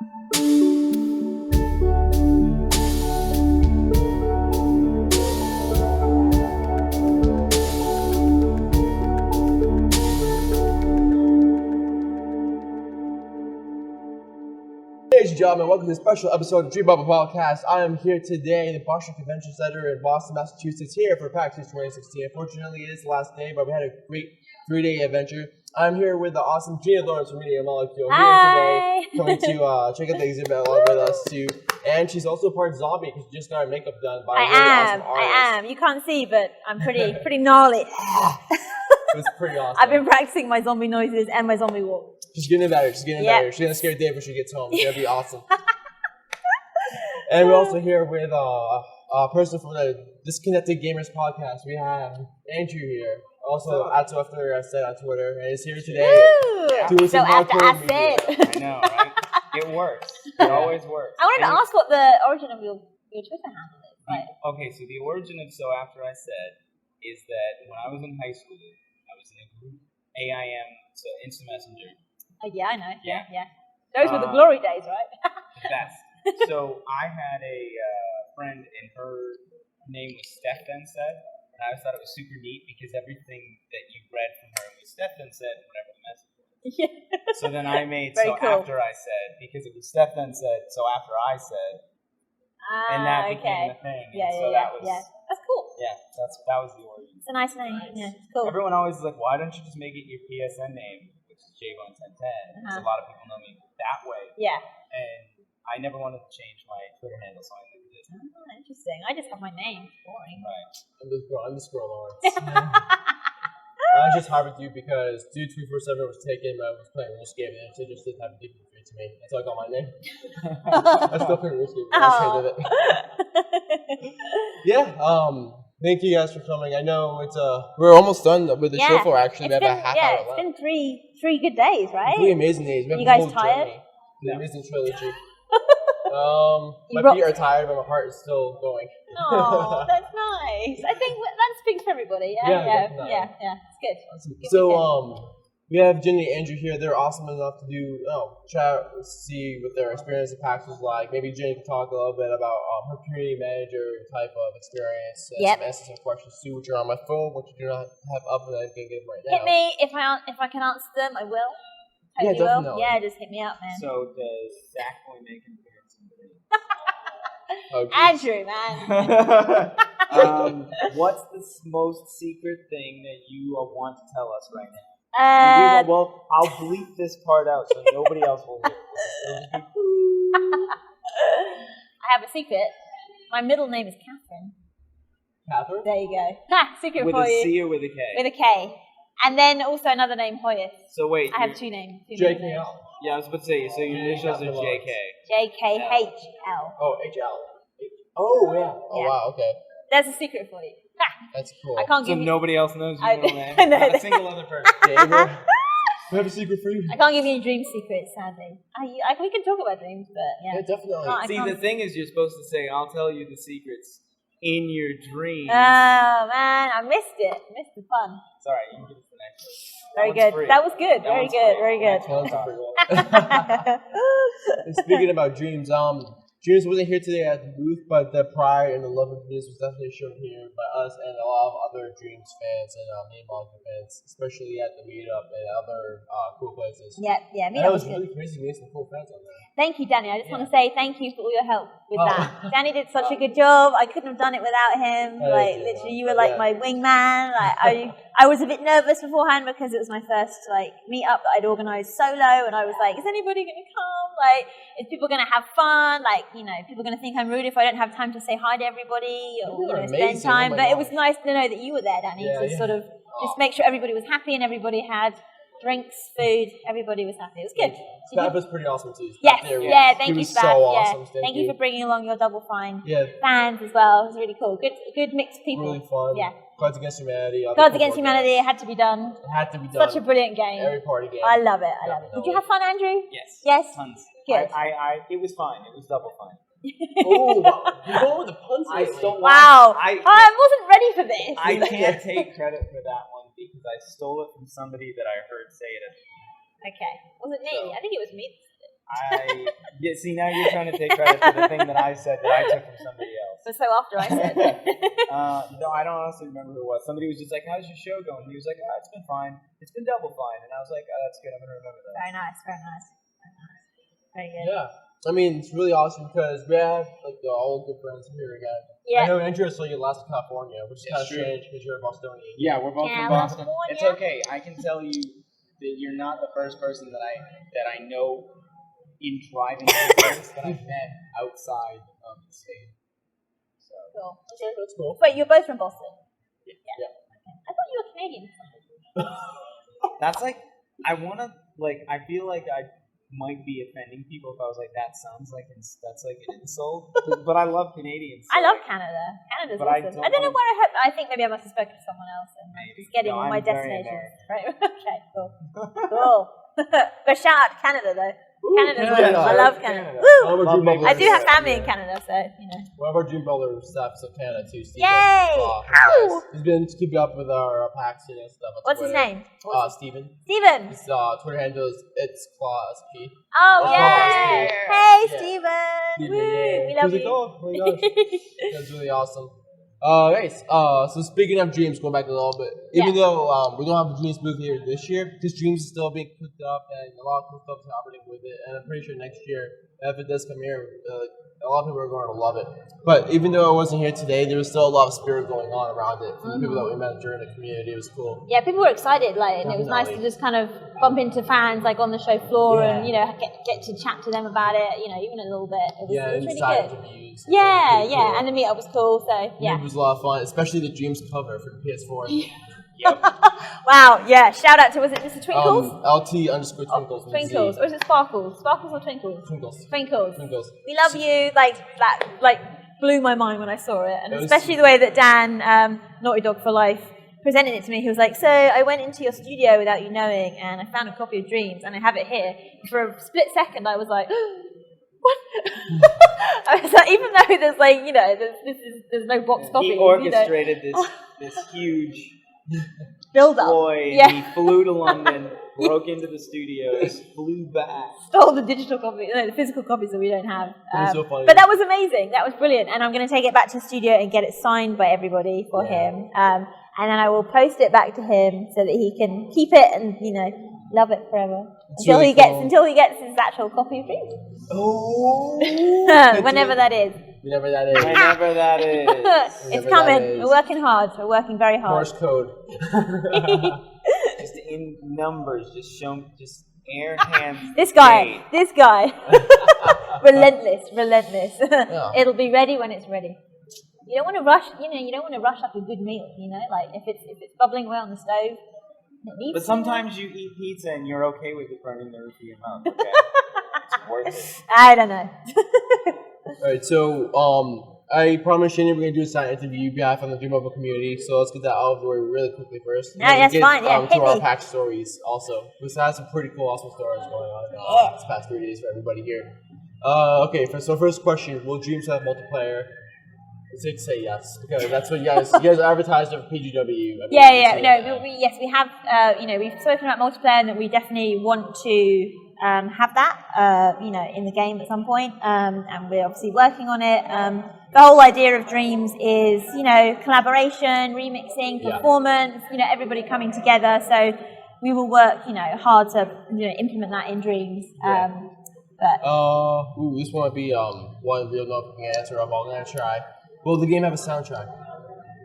Ladies and gentlemen, welcome to a special episode of Dreambubble Podcast. I am here today in the Boston Convention Center in Boston, Massachusetts, here for Pax East 2016. Unfortunately, it is the last day, but we had a great 3-day adventure. I'm here with the awesome Gina Lawrence from Media Molecule here today, coming to check out the exhibit along with us too. And she's also part Zombie because she just got her makeup done by a really awesome artist. I am. You can't see, but I'm pretty gnarly. It was pretty awesome. I've been practicing my zombie noises and my zombie walk. She's getting better. She's getting better. She's gonna scare Dave when she gets home. It's gonna be awesome. And we're also here with a person from the Disconnected Gamers podcast. We have Andrew here. Also, after I said on Twitter, and he's here today. Doing some hardcore music. I know, right? It works. It always works. I wanted to ask what the origin of your Twitter handle is. Right. Okay, so the origin of So After I Said is that when I was in high school, I was in a group, AIM, so Instant Messenger. Yeah, I know. Yeah. Those were the glory days, right? The best. So I had a friend, and her name was Steph Then Said, and I always thought it was super neat because everything that you read from her was Steph Then Said, whatever the message was. Yeah. So then I made Very cool. After I Said, because it was Steph Then Said, So After I Said, and that became the thing. That's cool. Yeah, that was the origin. It's a nice name. Nice. Yeah, it's cool. Everyone always is like, why don't you just make it your PSN name, which is J11010? Because a lot of people know me that way. Yeah. And I never wanted to change my Twitter handle, so I never did. Oh, interesting. I just have my name. It's boring. Right. I'm the Squirrel Lawrence. I just hired with you because Dude 347 was taken, but I was playing RuneScape, and so just didn't have a different to me. That's how I got my name. I still play RuneScape. I was ashamed of it. Yeah. Thank you guys for coming. I know we're almost done with the show floor. Actually, we have a half hour left. It's been three good days, right? 3 amazing days. We have you guys tired? Journey, the amazing trilogy. My feet are tired, but my heart is still going. Oh, that's nice. I think that speaks for everybody. Yeah. It's good. Awesome. So, we have Jenny and Andrew here. They're awesome enough to do chat, see what their experience at PAX was like. Maybe Jenny can talk a little bit about her community manager type of experience. And answer some questions too, which are on my phone, which you do not have up, and I can get them right now. Hit me if I can answer them. I will. Yeah, definitely. Yeah, just hit me up, man. So does Zach Boy make an appearance in the Andrew, man. What's the most secret thing that you want to tell us right now? Well, I'll bleep this part out so nobody else will hear it. I have a secret. My middle name is Catherine. Catherine? There you go. Secret with for a you. C or with a K? With a K. And then also another name, Hoyas. So wait. I have two names. JKL. Yeah, I was about to say, so your initials are JK. JKHL. Oh, HL. Oh, yeah. Oh, Yeah. wow, okay. That's a secret for you. That's cool. I can't So give you... nobody else knows your middle name? No. Not a single other person. David, we have a secret for you. I can't give you any dream secrets, sadly. We can talk about dreams, but Yeah, definitely. See, the thing is, you're supposed to say, I'll tell you the secrets in your dreams. Oh, man, I missed it. I missed the fun. It's alright, you can give us the next one. Very good. Free. That was good. That Very one's good. free. Very good. And speaking about dreams, Dreams wasn't here today at the booth, but the pride and the love of dreams was definitely shown here by us and a lot of other Dreams fans and Media Molecule fans, especially at the meetup and other cool places. Yeah. That was really crazy. We had some cool fans on there. Thank you, Danny. I just want to say thank you for all your help with that. Danny did such a good job. I couldn't have done it without him. Literally, you were like my wingman. I was a bit nervous beforehand because it was my first meetup that I'd organised solo, and I was like, is anybody going to come? Is people going to have fun? People going to think I'm rude if I don't have time to say hi to everybody or spend time. But it was nice to know that you were there, Danny, to sort of just make sure everybody was happy and everybody had drinks, food, everybody was happy. It was good. Staff was pretty awesome too. Yes, thank you, Staff. So awesome. Thank you for bringing along your Double Fine fans as well. It was really cool. Good mix of people. Really fun. Yeah. Cards Against Humanity. Cards Against Humanity. It had to be done. It had to be done. Such a brilliant game. Every party game. I love it. I love it. Did you have fun, Andrew? Yes. Yes. Tons. Good. It was fine. It was double fine. Oh, you're going with the puns lately. Wow. I wasn't ready for this. I can't take credit for that one because I stole it from somebody that I heard say it. Okay. Was it me? I think it was me. See, now you're trying to take credit for the thing that I said that I took from somebody else. But so after I said No, I don't honestly remember who it was. Somebody was just like, "How's your show going?" And he was like, "Oh, it's been fine. It's been double fine." And I was like, "Oh, that's good. I'm gonna remember that." Very nice, very nice. Very good. Yeah. I mean, it's really awesome because we have like all good friends here again. Yeah. I know Andrew saw you last in California, which is kind of true. strange because you're a Bostonian. Yeah, we're both from Boston. California. It's okay. I can tell you that you're not the first person that I know in driving distance that I've met outside of the state. So. Cool. Okay, that's cool. Wait, you're both from Boston? Yeah. Okay. I thought you were Canadian. That's like, I feel like I might be offending people if I was like, that sounds like that's like an insult. But I love Canadians. So I love Canada. Canada's But I awesome. don't I don't know wanna- where I hope. I think maybe I must have spoken to someone else and Maybe. just getting No, all my I'm very destinations. Right. Okay. Cool. Cool. But shout out to Canada though. Canada's Canada. awesome. I love Canada. Canada. Woo! All of our Love Dreambubblers- I do have family in Canada, so you know. One of our Dreambubble staffs of Canada too. Steven. Yay! Ow! He's been keeping up with our Pax and stuff. On What's his Twitter. name? Steven. Steven. His Twitter handle is it's Claus P. Oh, Oh, yay! yeah. Hey, Yeah. Steven! Woo! Yeah. We love He was like, you. oh my gosh. That's really awesome. Guys, so speaking of Dreams, going back a little bit, even though we don't have a Dreams booth here this year, because Dreams is still being cooked up and a lot of cool stuff is happening with it, and I'm pretty sure next year, if it does come here, a lot of people are going to love it. But even though I wasn't here today, there was still a lot of spirit going on around it from the people that we met during the community. It was cool. Yeah, people were excited, and it was nice to Definitely. just kind of bump into fans, on the show floor, Yeah. and get to chat to them about it, even a little bit. It was really inside good. interviews. Yeah, Pretty yeah, cool. and the meetup was cool. So yeah. It was a lot of fun, especially the Dreams cover for the PS4. Yep. Wow, yeah. Shout out to was it Mr. Twinkles? LT_Twinkles. Twinkles, or is it Sparkles? Sparkles or Twinkles? Twinkles. Twinkles. Twinkles. We love you. That blew my mind when I saw it, and It was- especially the way that Dan, Naughty Dog for Life, presented it to me. He was like, "So I went into your studio without you knowing, and I found a copy of Dreams, and I have it here." For a split second, I was like, "What?" I was like, even though there's there's no box copy. He orchestrated this huge build up. ploy. Yeah. He flew to London, broke into the studios, flew back. Stole the digital copy, the physical copies that we don't have. It was so funny. But that was amazing. That was brilliant. And I'm going to take it back to the studio and get it signed by everybody for him. And then I will post it back to him so that he can keep it and love it forever until really he gets his actual copy of Dreams. Oh. Whenever that is. Whenever that is. Whenever that is. It's Whenever coming. that is. We're working hard. We're working very hard. Morse code. Just in numbers, just air hands. This guy. Relentless. Yeah. It'll be ready when it's ready. You don't want to rush. You don't want to rush up a good meal. If it's bubbling away on the stove, it needs. But sometimes you eat pizza and you're okay with it burning the roof of your mouth. Okay, it's worth it. I don't know. Alright, so I promised Shane we're gonna do a silent interview behalf on the Dreambubble community, so let's get that out of the way really quickly first. Yeah, that's get, fine, yeah, to hit our me. pack stories also. We have some pretty cool, awesome stories going on this past 3 days for everybody here. Okay, so first question: will Dreams have multiplayer? It's safe to say yes, because that's what you guys advertised for PGW. Yes, we have. We've spoken about multiplayer, and that we definitely want to have that. In the game at some point, and we're obviously working on it. The whole idea of Dreams is, collaboration, remixing, performance. Everybody coming together. So we will work, hard to implement that in Dreams. This one might be one we don't know if we can answer. I'm gonna try. Will the game have a soundtrack?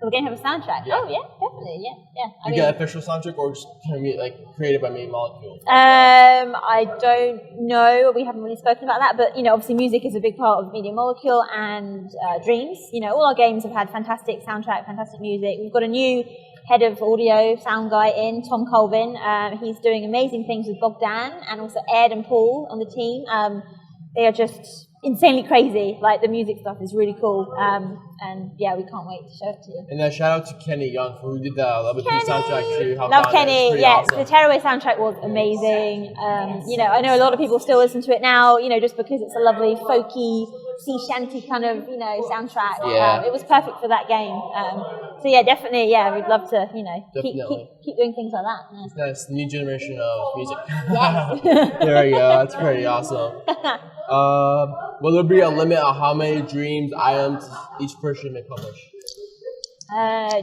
Will the game have a soundtrack? Yeah. Oh yeah, definitely, yeah. You get an official soundtrack, or just can be created by Main Molecule? I don't know. We haven't really spoken about that, but obviously, music is a big part of Media Molecule and Dreams. All our games have had fantastic soundtrack, fantastic music. We've got a new head of audio sound guy in, Tom Colvin. He's doing amazing things with Bogdan and also Ed and Paul on the team. They are just insanely crazy. The music stuff is really cool. And yeah, we can't wait to show it to you. And shout out to Kenny Young who did the Level 2 soundtrack too. Love Kenny. Yeah, awesome. the Tearaway soundtrack was amazing. I know a lot of people still listen to it now, just because it's a lovely folky sea shanty kind of, soundtrack. Yeah. It was perfect for that game. So yeah, definitely, yeah, we'd love to, keep doing things like that. Yeah. Nice, new generation of music. Yes. There you go. That's pretty awesome. Will there be a limit on how many dreams items each person may publish?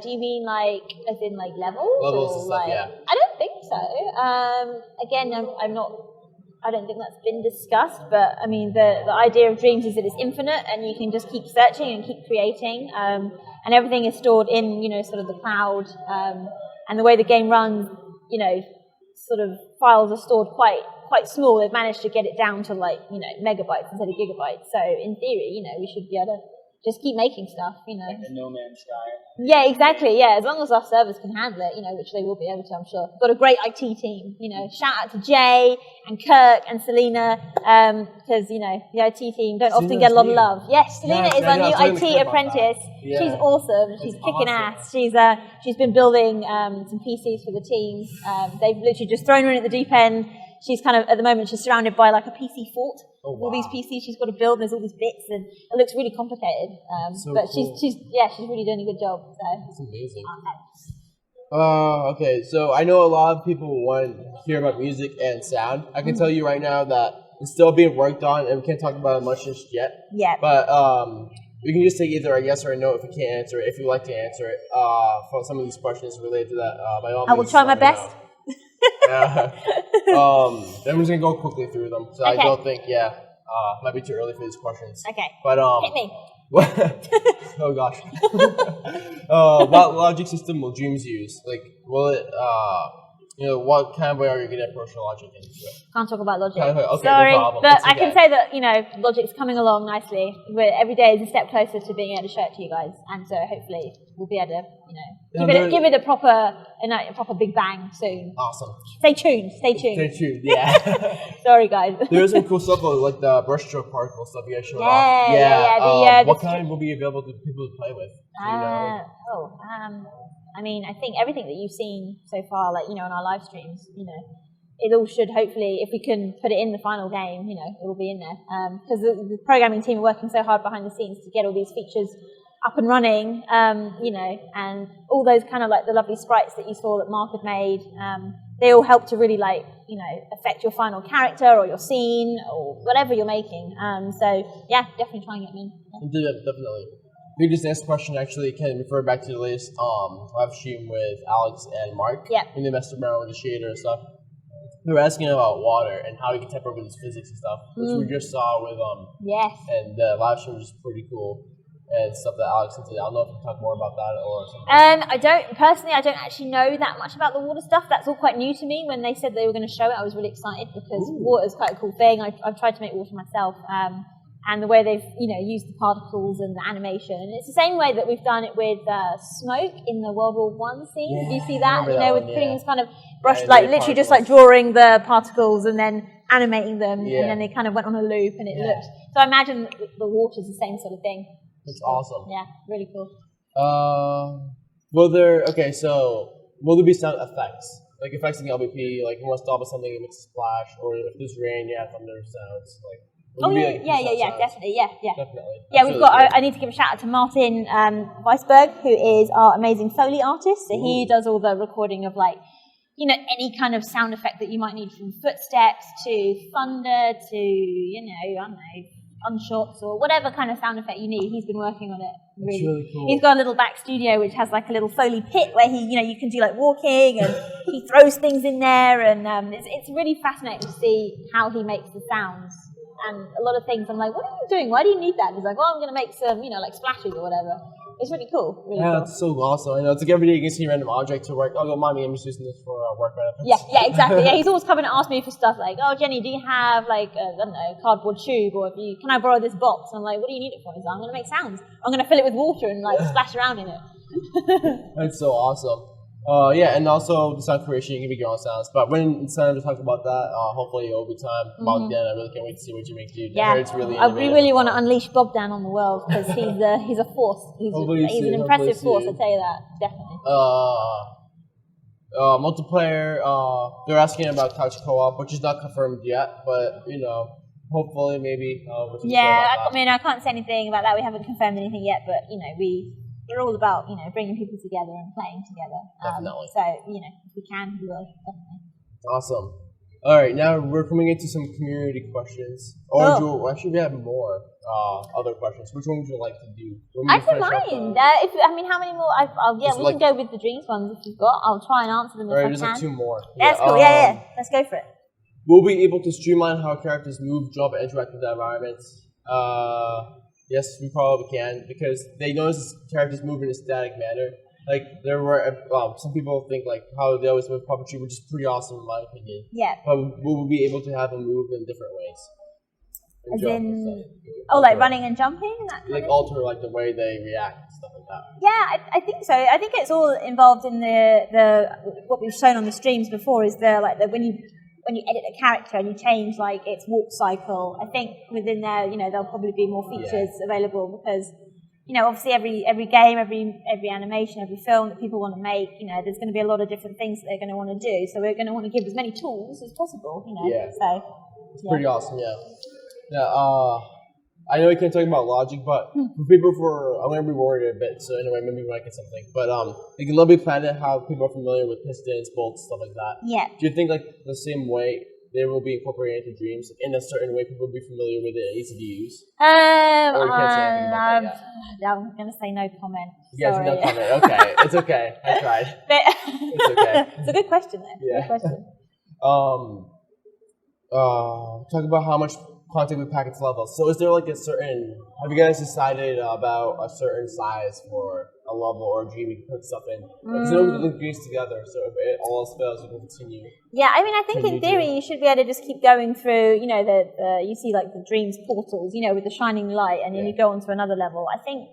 Do you mean as in levels? Levels or and stuff, yeah. I don't think so. Again, I don't think that's been discussed, but I mean, the idea of dreams is that it's infinite and you can just keep searching and keep creating, and everything is stored in, sort of the cloud, and the way the game runs, sort of files are stored quite small. They've managed to get it down to megabytes instead of gigabytes. So in theory, we should be able to just keep making stuff, Like a No Man's Sky. Yeah, exactly. Yeah, as long as our servers can handle it, which they will be able to, I'm sure. We've got a great IT team. Shout out to Jay and Kirk and Selena, because the IT team don't often get a lot of love. Yes, Selena is our new IT apprentice. Yeah. She's awesome. She's kicking ass. She's been building some PCs for the team. They've literally just thrown her in at the deep end. She's kind of, at the moment, she's surrounded by a PC fort. Oh, wow. All these PCs she's got to build, and there's all these bits, and it looks really complicated. But cool. she's really doing a good job. So That's amazing. Okay, so I know a lot of people want to hear about music and sound. I can tell you right now that it's still being worked on, and we can't talk about it much just yet. Yeah. But we can just say either a yes or a no if we can't answer it. If you'd like to answer it for some of these questions related to that, by all means. I will try my best. Then we're just gonna go quickly through them. So Okay. I don't think, might be too early for these questions. Okay. But Hit me. oh gosh. What logic system will dreams use? Will it? What kind of way are you gonna approach the logic into it? Can't talk about logic. Okay, Sorry, no problem. but It's I can okay. say that logic's coming along nicely. Every day is a step closer to being able to show it to you guys, and so hopefully we'll be able to give it a proper big bang soon. Awesome. Stay tuned. Stay tuned. Stay tuned. Yeah. Sorry, guys. There's some cool stuff like the brushstroke particle stuff you guys showed off. Yeah. What kind will be available to people to play with? Do you know? I mean, I think everything that you've seen so far, on our live streams, it all should hopefully, if we can put it in the final game, it will be in there. Because the programming team are working so hard behind the scenes to get all these features up and running, and all those kind of the lovely sprites that you saw that Mark had made, they all help to really affect your final character or your scene or whatever you're making. So yeah, definitely try and get them in. Definitely. This next question actually can refer back to the latest live stream with Alex and Mark. Yeah. And they messed around with the shader and stuff. We were asking about water and how you can temper with its physics and stuff, which we just saw with Yes. And the live stream was pretty cool and stuff that Alex did. I don't know if you can talk more about that or something. I don't actually know that much about the water stuff. That's all quite new to me. When they said they were going to show it, I was really excited because water is quite a cool thing. I've tried to make water myself. And the way they've, used the particles and the animation. And it's the same way that we've done it with smoke in the World War I scene. Yeah, Do you see that? With putting this kind of brush, literally just drawing the particles and then animating them. Yeah. And then they kind of went on a loop and it looked. So I imagine that the water's the same sort of thing. It's awesome. Yeah, really cool. Will there be sound effects? Like effects in the LVP, like you want to stop at something, it makes a splash, or if there's rain, thunder sounds, Definitely, yeah. Definitely. Yeah, we've got. I need to give a shout out to Martin Weisberg, who is our amazing Foley artist. So he does all the recording of any kind of sound effect that you might need, from footsteps to thunder to I don't know, gunshots or whatever kind of sound effect you need. He's been working on it. Really cool. He's got a little back studio which has a little Foley pit where you can do walking, and he throws things in there, and it's really fascinating to see how he makes the sounds. And a lot of things I'm like, what are you doing? Why do you need that? And he's like, well, I'm going to make some, splashes or whatever. It's really cool. Really cool. It's so awesome. I know it's every day you can see a random object to work. Oh, no, mommy, I'm just using this for work benefits. Yeah, exactly. Yeah, he's always coming to ask me for stuff like, oh, Jenny, do you have I don't know, cardboard tube, or can I borrow this box? And I'm like, what do you need it for? He's like, I'm going to make sounds. I'm going to fill it with water and splash around in it. That's so awesome. And also the sound creation, you can make your own sounds. But when it's time to talk about that, hopefully it will be time. Bob Dan, I really can't wait to see what you make, dude. Yeah, It's really I really want to unleash Bob Dan on the world because he's a force. He's an impressive force. I'll tell you that, definitely. Multiplayer. They're asking about couch co-op, which is not confirmed yet, but hopefully, maybe. What you say Yeah, about I mean, I can't say anything about that. We haven't confirmed anything yet, but we're all about bringing people together and playing together. Definitely. So if we can, we will definitely. Awesome. All right, now we're coming into some community questions. Or actually, we have more other questions. Which one would you like to do? I don't mind. How many more? We can go with the dreams ones if you've got. I'll try and answer them if I can. There's like 2 more. That's cool. Yeah. Let's go for it. We'll be able to streamline how characters move, jump, and interact with the environments. Yes, we probably can, because they notice characters move in a static manner. Like, there were some people think like how they always move puppetry, which is pretty awesome in my opinion. Yeah. But we'll be able to have them move in different ways. As in, like running and jumping? And that like alter like the way they react and stuff like that. Yeah, I think so. I think it's all involved in the what we've shown on the streams before is when you edit a character and you change like its walk cycle. I think within there, there'll probably be more features available because obviously every game, every animation, every film that people want to make, there's going to be a lot of different things that they're going to want to do. So we're going to want to give as many tools as possible. Yeah. So it's pretty awesome. Yeah. Yeah. I know we can't talk about logic, but for people I'm going to be worried a bit. So anyway, maybe we might get something. But you can Little Big Planet, how people are familiar with pistons, bolts, stuff like that. Yeah. Do you think like the same way they will be incorporated into dreams in a certain way? People will be familiar with it, easy to use. Or you can't say anything about that yet? I'm going to say no comment. Yes, no comment. Okay, it's okay. I tried. It's okay. It's a good question though. Yeah. Good question. Talk about how much content with packets levels. So is there like have you guys decided about a certain size for a level or a dream you can put stuff in? Because we can link dreams together, so if it all else fails, you can continue. Yeah, I mean, I think in theory you should be able to just keep going through, you see like the dreams portals, with the shining light, and then you go on to another level. I think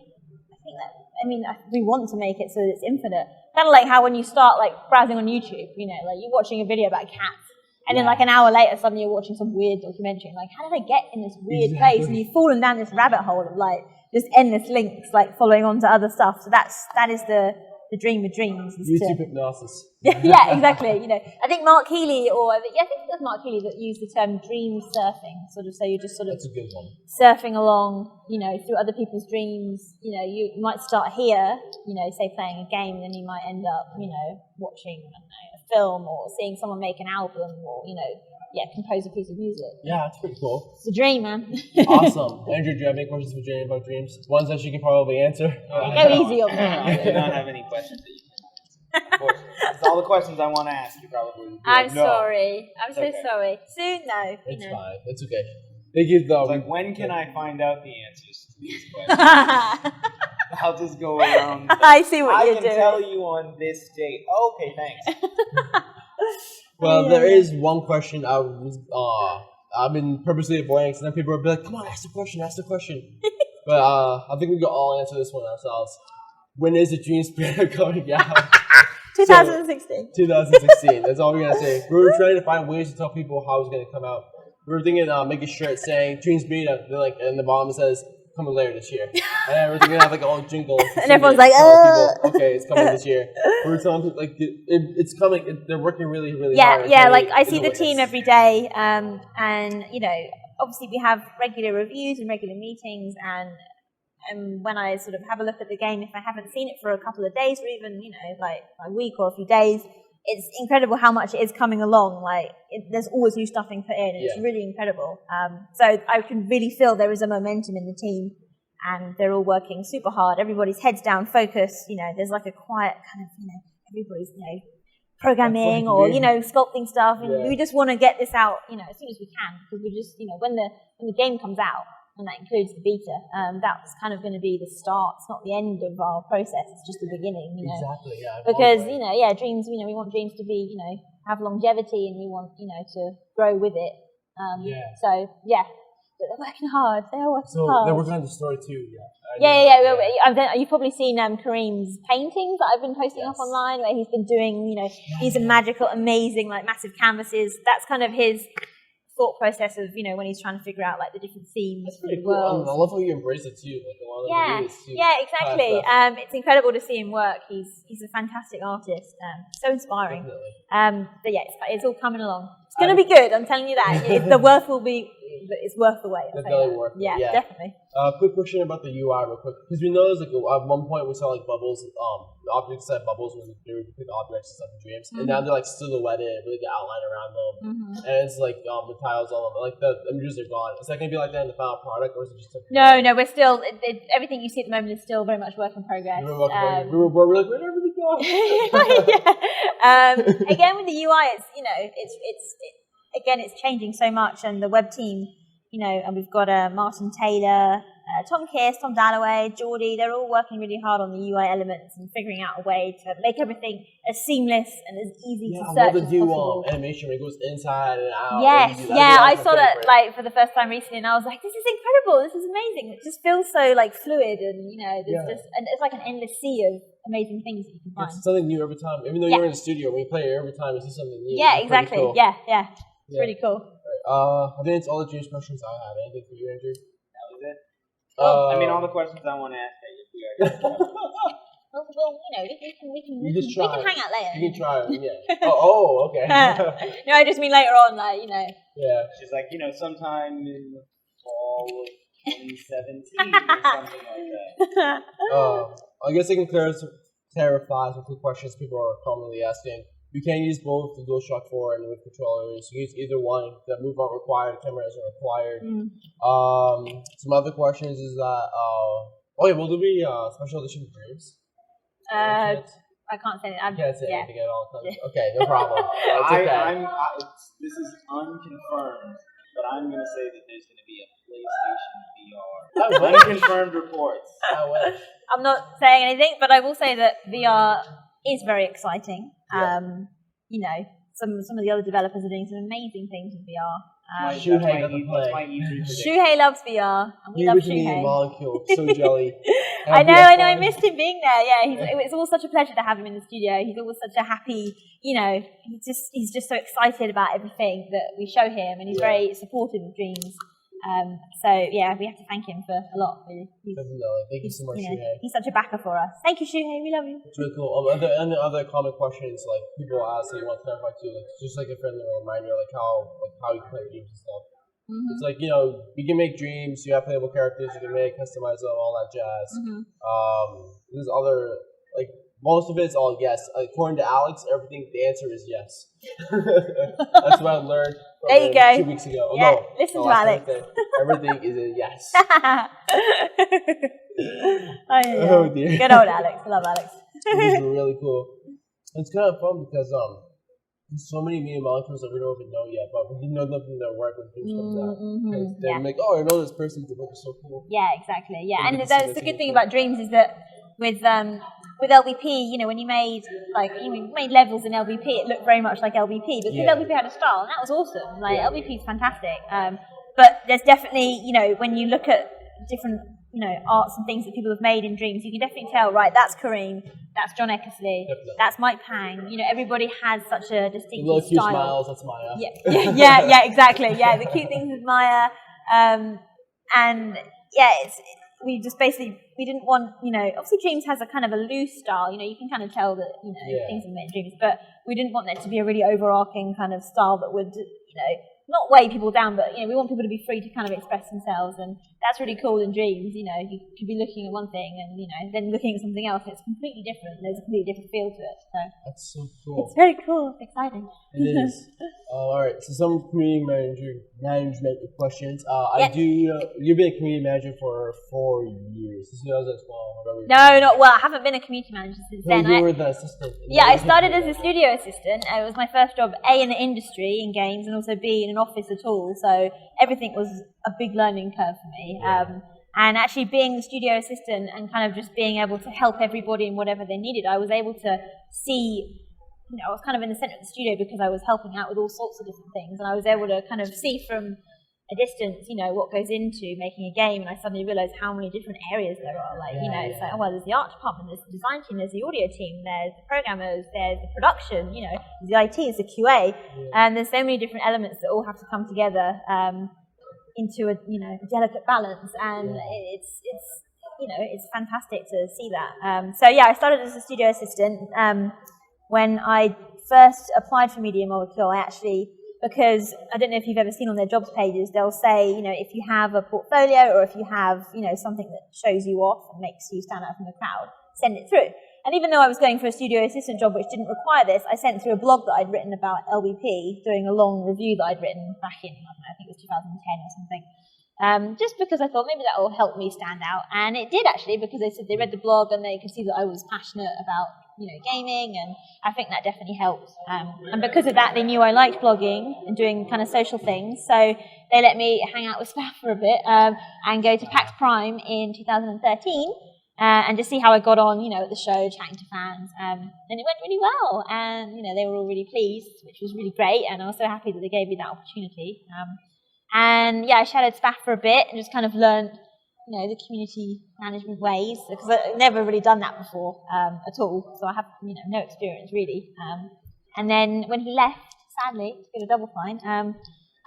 we want to make it so that it's infinite. Kind of like how when you start like browsing on YouTube, like you're watching a video about cats. And then like an hour later, suddenly you're watching some weird documentary. Like, how did I get in this weird place? And you've fallen down this rabbit hole of like just endless links, like following on to other stuff. So that is the dream of dreams. YouTube hypnosis. Yeah, exactly. I think Mark Healy, I think it was Mark Healy that used the term dream surfing. Sort of, so you're just sort of that's a good one. surfing along, through other people's dreams. You might start here, say playing a game, and then you might end up, watching, a film or seeing someone make an album or, compose a piece of music. Yeah, that's pretty cool. It's a dream, man. Awesome. Andrew, do you have any questions for Jane about dreams? Ones that she can probably answer? Go easy on me. I do not have any questions that you can answer. It's all the questions I want to ask you probably. I'm sorry. I'm so sorry. Soon, though. It's fine. It's okay. Thank you, though. Like, when can I find out the answers to these questions? I'll just go around. I see what you're doing. I can tell you on this date. Okay, thanks. Well, there is one question I've been purposely avoiding, so then people will be like, come on, ask the question. But I think we can all answer this one ourselves. When is the Dream Spreader coming out? 2016. 2016. That's all we're going to say. We were trying to find ways to tell people how it's going to come out. We were thinking make a shirt saying Dreams Beta, and the bottom says coming later this year. And we're thinking of like a jingle. And everyone's like, okay, it's coming this year. We're telling people like it's coming. They're working really, really hard. Yeah. Like I see the team every day, and obviously we have regular reviews and regular meetings, and when I sort of have a look at the game, if I haven't seen it for a couple of days or even like a week or a few days, it's incredible how much it is coming along. Like there's always new stuff being put in. It's really incredible. So I can really feel there is a momentum in the team, and they're all working super hard. Everybody's heads down, focused. There's like a quiet kind of everybody's programming or sculpting stuff, and we just want to get this out as soon as we can, because we just when the game comes out. And that includes the beta. That's kind of going to be the start. It's not the end of our process. It's just the beginning. Exactly. Yeah. Because dreams. We want dreams to be have longevity, and we want to grow with it. So but they're working hard. They are working hard. So they're working on the story too. You've probably seen Kareem's paintings that I've been posting up online, where he's been doing these magical, amazing, like massive canvases. That's kind of his thought process of when he's trying to figure out like the different themes for the world. I love how you embrace it too. Like a lot of the videos too. Yeah, exactly. It's incredible to see him work. He's a fantastic artist. So inspiring. Definitely. But it's all coming along. It's going to be good. I'm telling you that. The worth will be that it's worth the wait. Definitely worth it. Yeah, definitely. Quick question about the UI real quick. Because we noticed like at one point we saw like bubbles, objects that bubbles when they were pick objects and stuff in dreams. And now they're like silhouetted, really good outline around them. And it's like with tiles all over. Like the images are gone. Is that going to be like that in the final product, or is it just No, we're still, everything you see at the moment is still very much work in progress. We're like, where did everything go? Again, with the UI, it's, it's changing so much, and the web team, and we've got Martin Taylor, Tom Kiss, Tom Dalloway, Geordie, they're all working really hard on the UI elements and figuring out a way to make everything as seamless and as easy to search as possible. Animation where it goes inside and out. Yes, I saw that like for the first time recently, and I was like, this is incredible, this is amazing. It just feels so like fluid, and and it's like an endless sea of amazing things that you can find. It's something new every time. Even though you're in the studio, when you play it every time, you see something new. Yeah, exactly. Cool. Yeah. It's pretty cool. I think it's all the James questions I have. Anything for you, Andrew? That was it. All the questions I want to ask you. Well, we can hang out later. You can try it, yeah. Okay. No, I just mean later on, Yeah. She's like, sometime in the fall of 2017 or something like that. I guess I can clarify some quick questions people are commonly asking. You can use both the DualShock 4 and with controllers. You use either one. The move aren't required. Cameras are required. Some other questions is that will there be special edition Dreams? I can't say that. Can't say anything at all. Okay, no problem. Okay. This is unconfirmed, but I'm going to say that there's going to be a PlayStation VR. Unconfirmed reports. I wish. I'm not saying anything, but I will say that VR is very exciting. Yeah. Some of the other developers are doing some amazing things with VR. Shuhei doesn't play. Shuhei loves VR, and we love Shuhei. Molecule, so jelly. I know. I missed him being there. Yeah, it's always such a pleasure to have him in the studio. He's always such a happy, he's just so excited about everything that we show him, and he's very supportive of Dreams. We have to thank him for a lot. Really. Thank you so much, Shuhei. He's such a backer for us. Thank you, Shuhei. We love you. It's really cool. Other common questions like people ask that you want to clarify too, like just like a friendly reminder, like how you play games and stuff. It's like you can make dreams. You have playable characters. You can customize them, all that jazz. There's other most of it's all yes. According to Alex, the answer is yes. That's what I learned from 2 weeks ago. Yeah, listen to Alex. Everything is a yes. Oh dear. Good old Alex. I love Alex. These were really cool. It's kind of fun because there's so many media molecules that we don't even know yet, but we know them from their work when things comes out. They're like, I know this person. The book is so cool. Yeah, exactly. Yeah, and that's the good thing about Dreams is that with LBP, when you made levels in LBP, it looked very much like LBP, but LBP had a style, and that was awesome. LBP is fantastic. But there's definitely, when you look at different, arts and things that people have made in Dreams, you can definitely tell, right, that's Kareem, that's John Eckersley, that's Mike Pang. Everybody has such a distinctive the cute style. Smiles, that's Maya. Yeah, exactly. Yeah, the cute things with Maya, we just basically, we didn't want, obviously Dreams has a kind of a loose style, you can kind of tell that, things are made in Dreams, but we didn't want there to be a really overarching kind of style that would, not weigh people down, but, we want people to be free to kind of express themselves, and that's really cool in Dreams, you could be looking at one thing and, then looking at something else, and it's completely different, there's a completely different feel to it, so. That's so cool. It's very cool, it's exciting. It is. Alright, so some community management questions. You've been a community manager for 4 years, since 2012. I haven't been a community manager since then. You were the assistant. I started as a studio assistant. It was my first job, A, in the industry, in games, and also B, in an office at all. So everything was a big learning curve for me. And actually being the studio assistant and kind of just being able to help everybody in whatever they needed, I was able to see, I was kind of in the center of the studio because I was helping out with all sorts of different things. And I was able to kind of see from a distance, what goes into making a game, and I suddenly realised how many different areas there are. It's like, there's the art department, there's the design team, there's the audio team, there's the programmers, there's the production, there's the IT, there's the QA, and there's so many different elements that all have to come together into a delicate balance, and it's fantastic to see that. I started as a studio assistant. When I first applied for Media Molecule, I actually because I don't know if you've ever seen on their jobs pages, they'll say, if you have a portfolio or if you have, something that shows you off and makes you stand out from the crowd, send it through. And even though I was going for a studio assistant job which didn't require this, I sent through a blog that I'd written about LBP, doing a long review that I'd written back in, I think it was 2010 or something. Just because I thought maybe that will help me stand out. And it did actually, because they said they read the blog and they could see that I was passionate about, gaming, and I think that definitely helped. And because of that, they knew I liked blogging and doing kind of social things. So they let me hang out with Spaff for a bit and go to PAX Prime in 2013 and just see how I got on, at the show, chatting to fans. And it went really well. And, they were all really pleased, which was really great. And I was so happy that they gave me that opportunity. And yeah, I shadowed Spaff for a bit and just kind of learned, the community management ways, because I've never really done that before at all. So I have, no experience really. And then when he left, sadly, to go to Double Fine,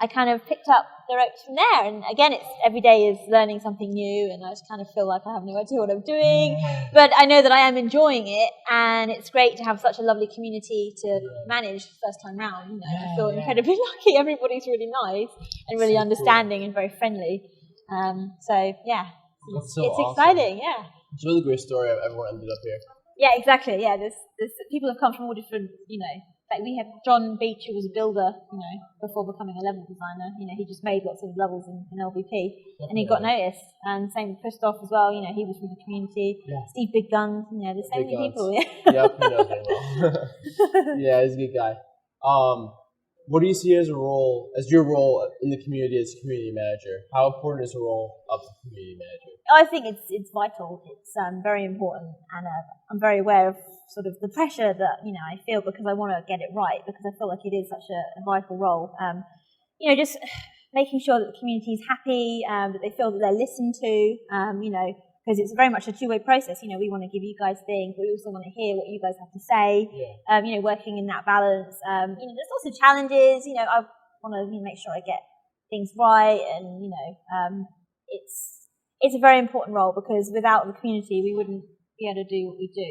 I kind of picked up the ropes from there. And again, it's every day is learning something new, and I just kind of feel like I have no idea what I'm doing. But I know that I am enjoying it, and it's great to have such a lovely community to manage first time round. I feel incredibly lucky. Everybody's really nice and really understanding and very friendly. So yeah, That's so it's awesome. exciting. Yeah. It's a really great story of everyone ended up here. Yeah, exactly. Yeah, there's people have come from all different, like we have John Beach, who was a builder, before becoming a level designer. He just made lots of levels in LVP, and he got noticed. And same with Christoph as well. He was from the community. Yeah. Steve Big Guns. There's so many people. Yeah. Yep, he knows very well. Yeah, he's a good guy. What do you see as your role in the community as community manager? How important is the role of the community manager? I think it's vital. It's very important, and I'm very aware of sort of the pressure that I feel because I want to get it right, because I feel like it is such a vital role. Just making sure that the community is happy, that they feel that they're listened to. Because it's very much a two-way process. We want to give you guys things, but we also want to hear what you guys have to say. Yeah. Working in that balance. There's also challenges. I want to make sure I get things right, and it's a very important role, because without the community, we wouldn't be able to do what we do.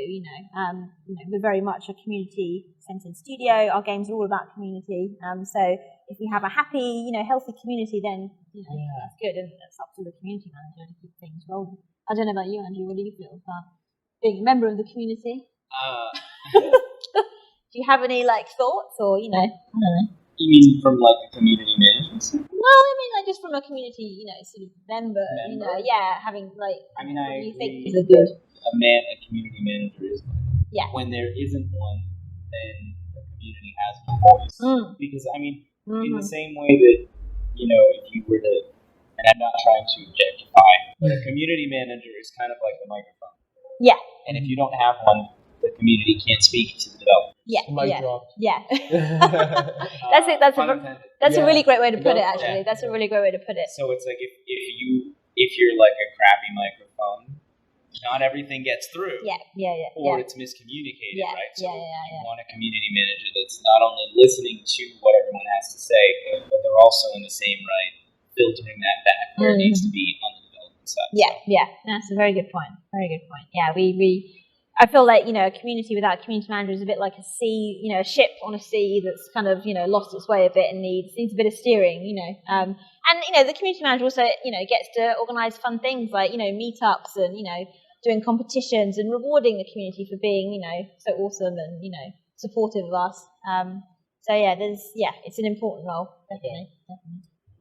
We're very much a community-centered studio. Our games are all about community. So if we have a happy, healthy community, then that's good, and it's up to the community manager to keep things rolling. I don't know about you, Andrew. What do you feel about being a member of the community? Do you have any thoughts, or I don't know? You mean from the community management side? Well, I mean just from a community, sort of member. Having I mean, I you think agree is a good. a community manager is vital. Yeah. When there isn't one, then the community has no voice. Because in the same way that if you were to, and I'm not trying to objectify, but a community manager is kind of like a microphone. Yeah. And if you don't have one, the community can't speak to the developer. Yeah. Mic drop. Yeah. That's it. That's a really great way to put it. Actually, that's a really great way to put it. So it's like if you're like a crappy microphone, not everything gets through. Yeah. Or it's miscommunicated, right? So you want a community manager that's not only listening to what everyone has to say, but they're also in the same right filtering that back where it needs to be on the development side. Yeah. That's a very good point. Very good point. Yeah, I feel like, a community without a community manager is a bit like a sea, a ship on a sea that's kind of, lost its way a bit and needs a bit of steering, And, the community manager also, gets to organise fun things like, meetups and, doing competitions and rewarding the community for being, so awesome and, supportive of us. It's an important role, definitely.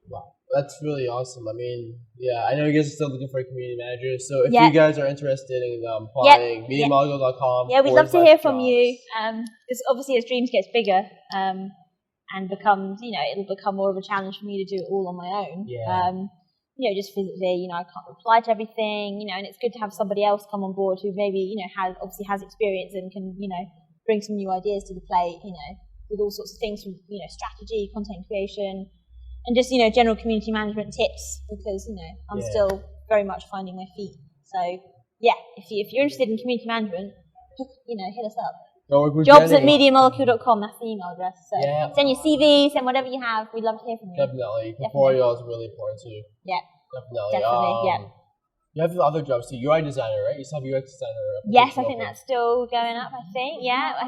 Wow. That's really awesome. I mean, I know you guys are still looking for a community manager. So if you guys are interested in applying, mediamodular.com. Yeah, we'd love to hear from you. Because obviously as Dreams gets bigger and becomes, it'll become more of a challenge for me to do it all on my own. Yeah. Just physically, I can't reply to everything, and it's good to have somebody else come on board who maybe, has experience and can, bring some new ideas to the plate, with all sorts of things from, strategy, content creation, and just, general community management tips, because, I'm still very much finding my feet. So, if you're interested in community management, hit us up. Jobs@mediamolecule.com, that's the email address. So send your CV, send whatever you have. We'd love to hear from you. Definitely. Portfolio is really important too. Yeah. Definitely. You have other jobs too. UI designer, right? You still have UX designer. Yes, I think that's still going up, I think. Yeah.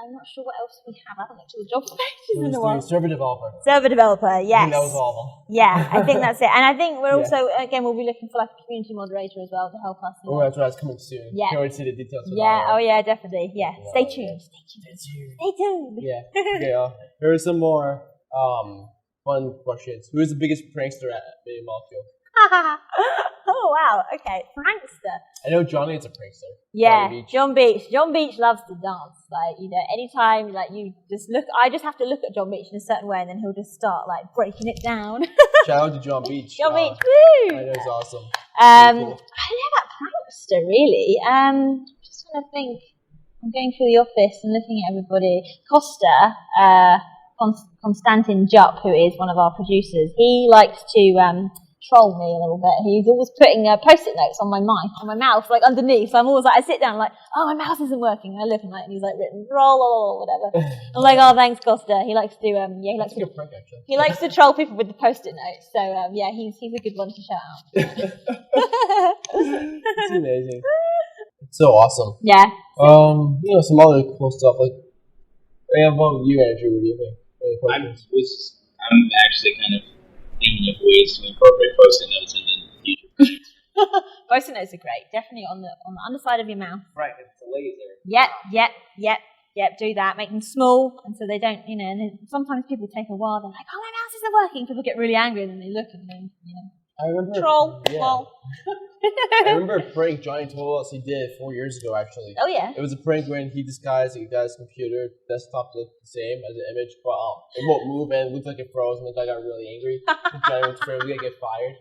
I'm not sure what else we have. I haven't looked at the job pages in a while. Server developer. Server developer, yes. I think that was all of them. Yeah, I think that's it. And I think we're also, again, we'll be looking for like a community moderator as well to help us. Oh, that's right. It's coming soon. Yeah. Can't wait to see the details. Yeah. Oh, yeah, definitely. Yeah. Stay tuned. Stay tuned. Yeah. Okay. Here are some more fun questions. Who is the biggest prankster at Baby Molecule? Oh, wow. Okay. Prankster. I know Johnny is a prankster. Yeah. Beach. John Beach. John Beach loves to dance. Like, you know, anytime, like, you just look, I just have to look at John Beach in a certain way and then he'll just start, like, breaking it down. Shout out to John Beach. John Beach. Woo! I know it's awesome. Cool. I don't know about prankster, really. Just trying to think. I'm going through the office and looking at everybody. Costa, Konstantin Jupp, who is one of our producers, he likes to troll me a little bit. He's always putting post-it notes on my mouth, like underneath. So I'm always like, I sit down like, oh, my mouse isn't working. And I look and he's like written roll or whatever. I'm like, oh, thanks, Costa. He likes to he likes to prank, he likes to troll people with the post-it notes. So yeah, he's a good one to shout out. It's amazing. It's so awesome. Yeah. You know, some other cool stuff like. How about you, Andrew? What do you think? I'm actually kind of thinking of ways to incorporate post-it notes into future. Post-it notes are great. Definitely on the underside of your mouth. Right, it's a laser. Yep. Do that. Make them small, and so they don't, you know. And then sometimes people take a while. They're like, "Oh, my mouse isn't working." People get really angry, and then they look and then, you know. I remember. Troll. Yeah. I remember a prank Johnny told us he did 4 years ago, actually. Oh, yeah. It was a prank when he disguised a guy's computer desktop to look the same as the image, but it won't move and it looked like it froze, and the guy got really angry. So Johnny was afraid he was going to get fired.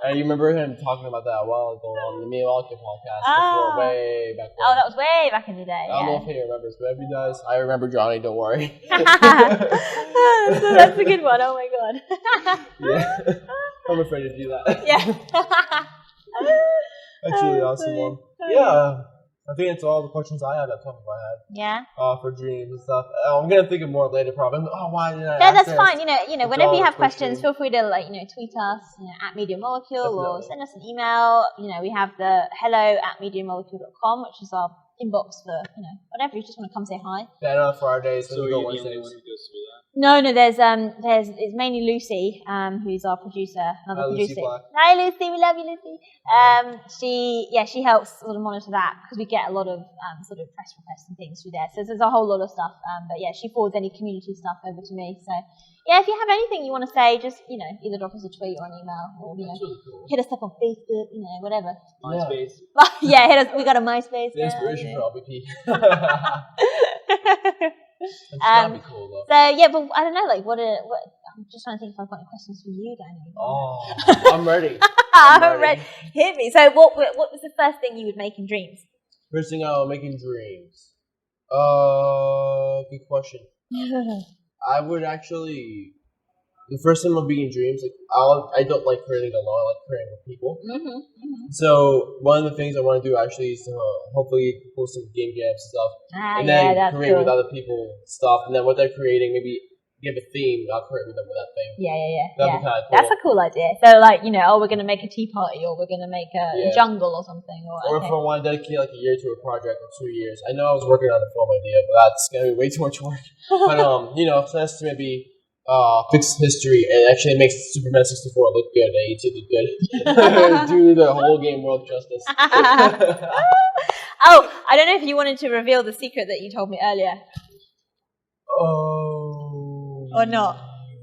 And you remember him talking about that a while ago on the Me and Malkin podcast before, way back then. Oh, that was way back in the day. I don't know if he remembers, but if he does, I remember Johnny, don't worry. That's a good one. Oh, my God. Yeah. I'm afraid to do that. Yeah. That's really awesome one. Yeah. I think that's all the questions I have at the top of my head. Yeah. For dreams and stuff. I'm gonna think of more later, probably. Oh, why did I? No, that's fine. You know, whenever you have questions, feel free to tweet us, at Media Molecule, or send us an email. You know, we have the hello@mediamolecule.com, which is our inbox for whatever you just want to come say hi. Then on Fridays, so you're the only one who goes through that. No, there's it's mainly Lucy, who's our producer, another producer. Hi Lucy, we love you, Lucy. She helps sort of monitor that because we get a lot of sort of press requests and things through there. So there's a whole lot of stuff. But yeah, she forwards any community stuff over to me. So yeah, if you have anything you want to say, just either drop us a tweet or an email, or hit us up on Facebook, whatever. MySpace. Yeah, hit us. We got a MySpace. The inspiration for LBP. That'd be cool though. So yeah, but I don't know, what I'm just trying to think if I've got any questions for you, Danny. Oh, I'm ready. I'm ready. Hit me. So what was the first thing you would make in dreams? First thing I would make in dreams. Good question. I would actually. The first time I'll be in dreams, I don't like creating alone. I like creating with people. So one of the things I want to do actually is to hopefully post some game jams and stuff, and then create with other people stuff, and then what they're creating, maybe give a theme. I'll create with them with that thing. Yeah. That'd be kind of cool. That's a cool idea. So we're gonna make a tea party, or we're gonna make a jungle or something, or if I want to dedicate a year to a project or 2 years. I know I was working on a film idea, but that's gonna be way too much work. But so that's to maybe. Fix history and actually makes Superman 64 look good and YouTube look good. Do the whole game world justice. Oh, I don't know if you wanted to reveal the secret that you told me earlier. Oh. Or not?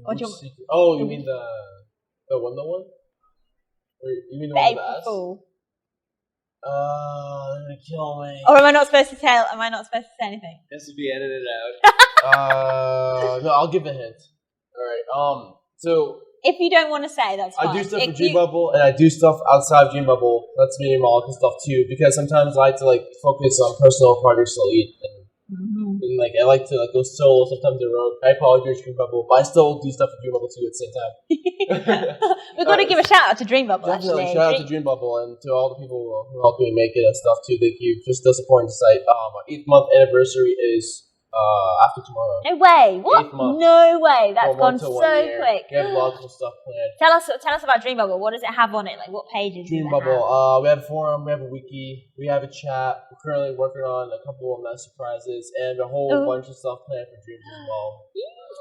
Or do you mean the window one? Or you mean the one with the S? Fool. They're gonna kill me. Or am I not supposed to say anything? This will be edited out. No, I'll give a hint. Alright, so... If you don't want to say, that's fine. I do stuff for Dreambubble, and I do stuff outside of Dreambubble. That's me and Malkin stuff too, because sometimes I like to focus on personal projects to lead, and I like to go solo, sometimes on road. I apologize, Dreambubble, but I still do stuff for Dreambubble too at the same time. We've got to give a shout out to Dreambubble, definitely. actually. Shout out to Dreambubble and to all the people who helped me make it and stuff too. Thank you for still supporting the site. Our 8th month anniversary is after tomorrow. No way! What? 8th month. No way! That's Well, gone so quick. We have a lot of cool stuff planned. Tell us about Dreambubble. What does it have on it? Like, what pages? Dreambubble. We have a forum. We have a wiki. We have a chat. We're currently working on a couple of master prizes and a whole bunch of stuff planned for Dreams as well.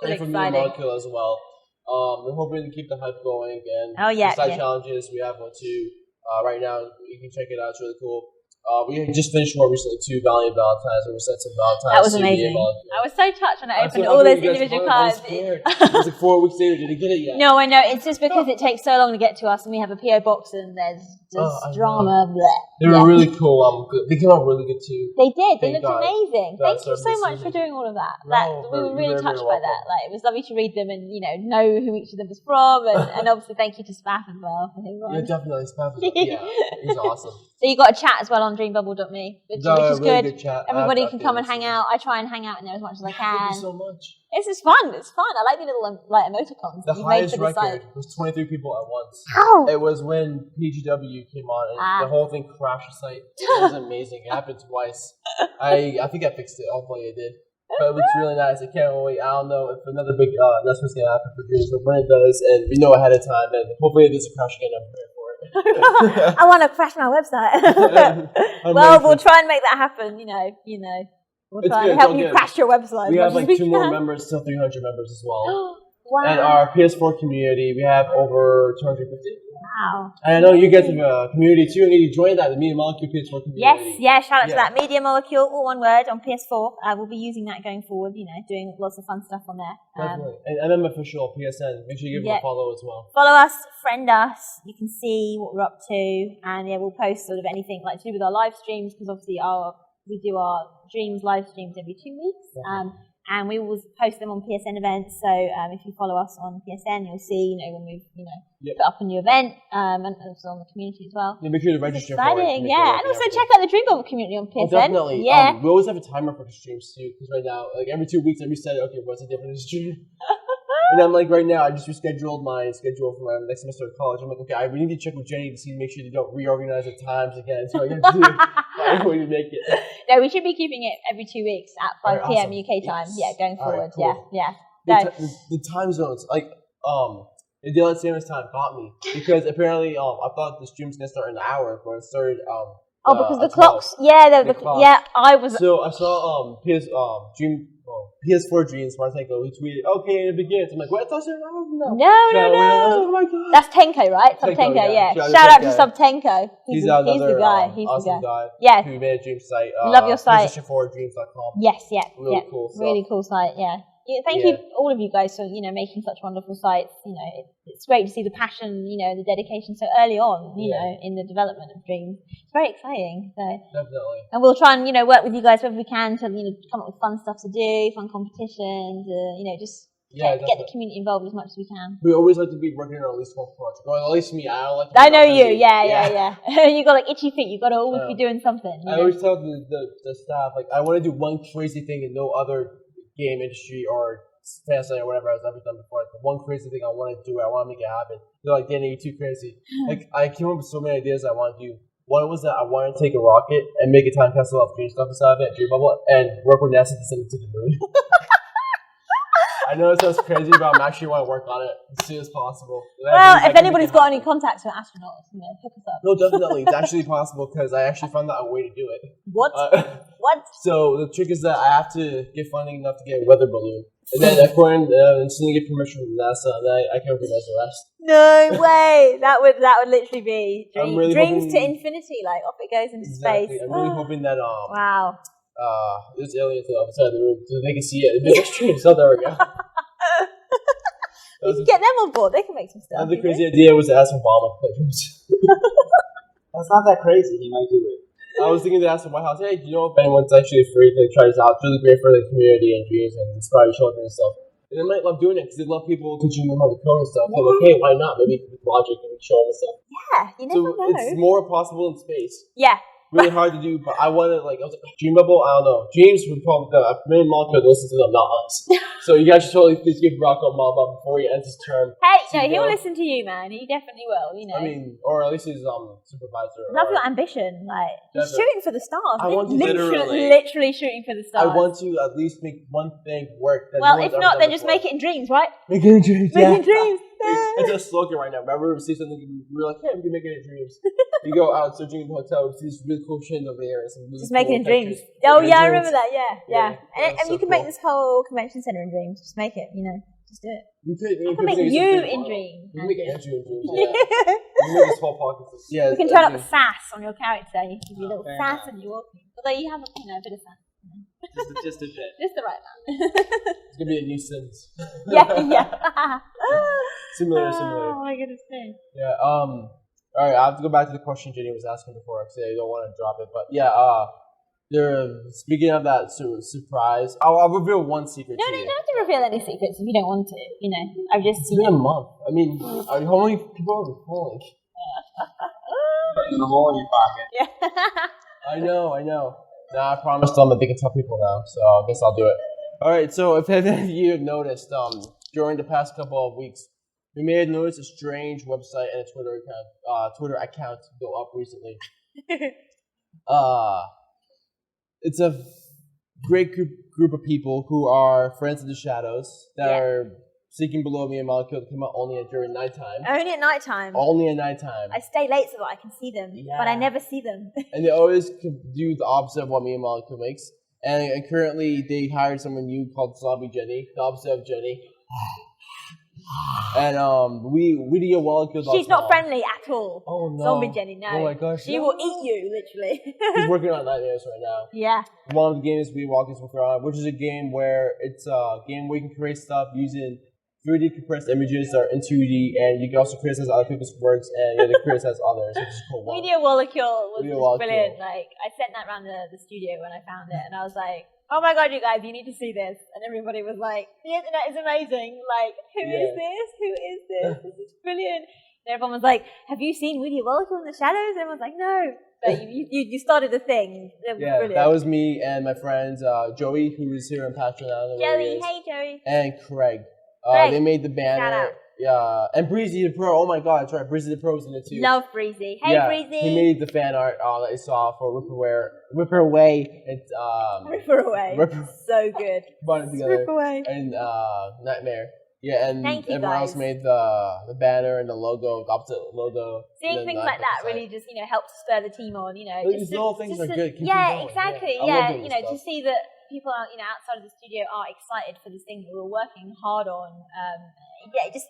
And for Me Molecule as well. We're hoping to keep the hype going and side challenges. We have one too. Right now, you can check it out. It's really cool. We just finished one recently too, Valiant Valentine's, and we sent some Valentine's. That was amazing. I was so touched when I opened all those individual cards. It was like 4 weeks later. Did you get it yet? No, I know. It's just because it takes so long to get to us, and we have a PO box, and there's just drama. They were really cool. They came out really good too. They did. They looked amazing. Thank you so much for doing all of that. We were really touched by that. Like, it was lovely to read them and know who each of them was from, and obviously thank you to Spaff as well for his one. Yeah, definitely Spaff. Yeah, he's awesome. So you got a chat as well on Dreambubble.me, which is really good. Chat. Everybody can come and hang out. I try and hang out in there as much as I can. Thank you so much. This is fun. It's fun. I like the little emoticons. The highest record was 23 people at once. How? It was when PGW came on and the whole thing crashed the site. It was amazing. It happened twice. I think I fixed it. Hopefully I did. But it looks really nice. I can't wait. I don't know if another big announcement is going to happen for Dreams, but when it does, and we know ahead of time, then hopefully it doesn't crash again. I'm prepared for it. I want to crash my website. Well, we'll try and make that happen. We'll try and help you crash your website. We have like 2 more members, still 300 members as well. Wow. And our PS4 community, we have over 250. Wow. And I know you guys have a community too, and you join that, the Media Molecule PS4 community. Yes, shout out to that. Media Molecule, all one word, on PS4. We'll be using that going forward, doing lots of fun stuff on there. Definitely. And MM Official, PSN, make sure you give them a follow as well. Follow us, friend us, you can see what we're up to, and we'll post sort of anything like to do with our live streams, because obviously we do our Dreams live streams every 2 weeks. And we will post them on PSN events. So if you follow us on PSN, you'll see, when we've, put up a new event, and also on the community as well. Yeah, make sure to register for it. Exciting, and also check out the Dreambubble community on PSN. Oh, definitely. Yeah. We always have a timer for the streams too, because right now, like every 2 weeks, I reset it. Okay, what's a different stream? And I'm like, right now, I just rescheduled my schedule for my next semester of college. I'm like, okay, we need to check with Jenny to make sure they don't reorganize the times again. So I got to do to make it. No, we should be keeping it every 2 weeks at 5 p.m. UK time. Yes. Yeah, going forward. Right, cool. Yeah. The time zones, like, the daylight savings time got me, because apparently, I thought the stream's gonna start in an hour, but it started. Because the clocks. Yeah, I was. So I saw PS4 Dreams, Martenko, he tweeted, okay, it begins. I'm like, what? That's an hour? No. Oh my God. That's Tenko, right? Sub Tenko, yeah. Shout out to Sub Tenko. He's the guy. He's awesome the guy. Yeah. Who made a Dream site. Love your site. PlayStation4Dreams.com. Yes, yeah. Really cool stuff. Really cool site, yeah. Thank you, all of you guys, for making such wonderful sites. It's great to see the passion, the dedication so early on, in the development of Dreams. It's very exciting. So definitely. And we'll try and work with you guys wherever we can to come up with fun stuff to do, fun competitions, just get the community involved as much as we can. We always like to be working on at least one project. Well, at least me, I don't like. I know you. Yeah. You got like itchy feet. You got to always be doing something. I always tell the staff, like, I want to do one crazy thing and no other game industry or fantasy or whatever I've ever done before. Like, the one crazy thing I want to do, I want to make it happen. They're like, Danny, you're too crazy. Like, I came up with so many ideas I want to do. One was that I wanted to take a rocket and make a time capsule of dream stuff inside of it, Dreambubble, and work with NASA to send it to the moon. I know it sounds crazy, but I'm actually want to work on it as soon as possible. Well, if anybody's got any contacts with astronauts, hook us up. No, definitely. It's actually possible, because I actually found out a way to do it. What? What? So the trick is that I have to get funding enough to get a weather balloon. And then according and soon get permission from NASA, and then I can organize the rest. No way! That would literally be dreams to infinity. Like, off it goes into space. I'm really hoping that wow. There's aliens outside the room so they can see it. It'd be extreme. So there we go. You can get them on board. They can make some stuff. Another crazy idea was to ask Obama to play dreams. That's not that crazy. He might do it. I was thinking to ask the White House, hey, do you know if anyone's actually free to try this out? It's really great for the community and dreams and inspire children and stuff. And they might love doing it because they love people teaching them how to code and stuff. Yeah. So like, hey, why not? Maybe with logic and show them and stuff. Yeah, you never know. It's more possible in space. Yeah. really hard to do. But I wanted I was like, Dreambubble. I don't know. James would probably me and Monica listen to them, not us. So you guys should totally just give Rocco a mob up before he ends his term. Hey, no, he'll listen to you, man. He definitely will. I mean, or at least his supervisor. Love your ambition, he's shooting for the stars. I want to literally shooting for the stars. I want to at least make one thing work. Well, if not, then just make it in dreams, right? Make it in dreams. Make it in dreams. It's a slogan right now. Remember, we see something, we're like, yeah, we can make it in dreams. We go out searching in the hotel, we see this really cool chandelier there. Really just make it in dreams. Oh, yeah, I remember that, yeah. And you can make this whole convention center in dreams. Just make it, just do it. We can make you in dreams. We can make Andrew in dreams, yeah. We can make this whole pocket. Yeah, we can turn up the sass on your character. You can be a little sass and you're walking. Although you have a bit of sass. Just a bit. Just the right amount. It's gonna be a new Sims. Yeah. Similar. Oh my goodness me. Yeah. All right. I have to go back to the question Jenny was asking before. Because I don't want to drop it, but yeah. Speaking of that surprise, I'll reveal one secret. No, you don't have to reveal any secrets if you don't want to. I've just. It's been a month. I mean, how many people are we calling? Putting the hole in your pocket. Yeah. I know. Nah, I promised them that they can tell people now, so I guess I'll do it. All right, so if any of you have noticed, during the past couple of weeks, we may have noticed a strange website and a Twitter account go up recently. It's a great group of people who are friends of the shadows that are seeking below me and Molecule to come out only during nighttime. Only at nighttime. Only at nighttime. I stay late so that I can see them, but I never see them. And they always do the opposite of what me and Molecule makes. And currently, they hired someone new called Zombie Jenny, the opposite of Jenny. And we do a Molecule. She's not friendly at all. Oh no, Zombie Jenny, no. Oh my gosh, she will eat you literally. He's working on Nightmares right now. Yeah. One of the games we walk is working on, which is a game where it's a game where you can create stuff using 3D compressed images that are in 2D, and you can also criticize other people's works, and you have to criticize others, which is cool. Media Molecule was brilliant. I sent that around the studio when I found it, and I was like, oh my god, you guys, you need to see this. And everybody was like, the internet is amazing. Who is this? Who is this? This is brilliant. And everyone was like, have you seen Media Molecule in the Shadows? And everyone's like, no. But you started the thing. Brilliant. That was me and my friends, Joey, who is here in Patron. Joey, hey Joey. And Craig. They made the banner. Shout out. Yeah, and Breezy the Pro. Oh my god, that's right. Breezy the Pro was in it too. Love Breezy. Hey Breezy. He made the fan art that I saw for Rip Her Away. It's Rip Her Away. So good. Brought it together. Rip Away. And Nightmare. Yeah, and everyone else made the banner and the logo, the opposite logo. Seeing things like that really just helps spur the team on. These little things are good. Exactly. Yeah, to see that people are outside of the studio are excited for this thing that we're working hard on. It just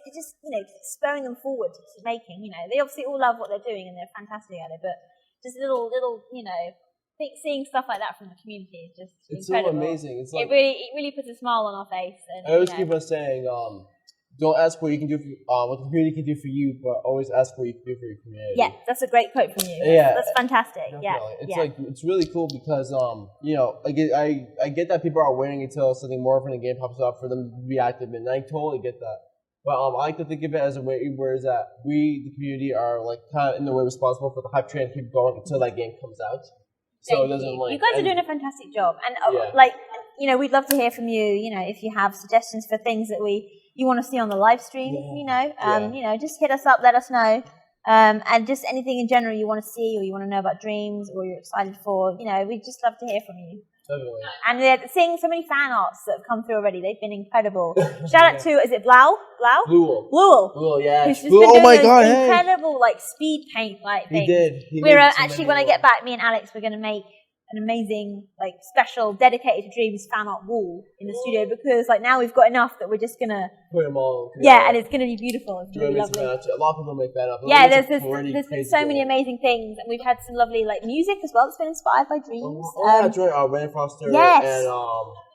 spurring them forward to making. They obviously all love what they're doing and they're fantastic at it, but just little seeing stuff like that from the community is just incredible. So amazing. It's it really puts a smile on our face. And I always keep on saying, don't ask what you can do what the community can do for you, but always ask what you can do for your community. Yeah, that's a great quote from you. Yeah, that's fantastic. Definitely. It's really cool because I get that people are waiting until something more from the game pops up for them to be active, and I totally get that. But I like to think of it as a way where is that we, the community, are kind of in the way responsible for the hype train to keep going until that game comes out. So it doesn't you guys are doing a fantastic job, and we'd love to hear from you. If you have suggestions for things that you want to see on the live stream, just hit us up, let us know, and just anything in general you want to see or you want to know about Dreams or you're excited for. We'd just love to hear from you. Definitely. And they're seeing so many fan arts that have come through already. They've been incredible. Shout out to, is it Blau? Bluewell, yeah. Who's just been doing incredible speed paint things. He did. We're actually, when I get back, me and Alex, we're going to make an amazing, special, dedicated to Dreams fan art wall in the studio because, now we've got enough that we're just going to put them all. Yeah, and it's going to be beautiful. It's really lovely. A lot of people make fan art. Yeah, there's been so many amazing things, and we've had some lovely music as well that's been inspired by Dreams. That's right. Rain Foster. Yes. And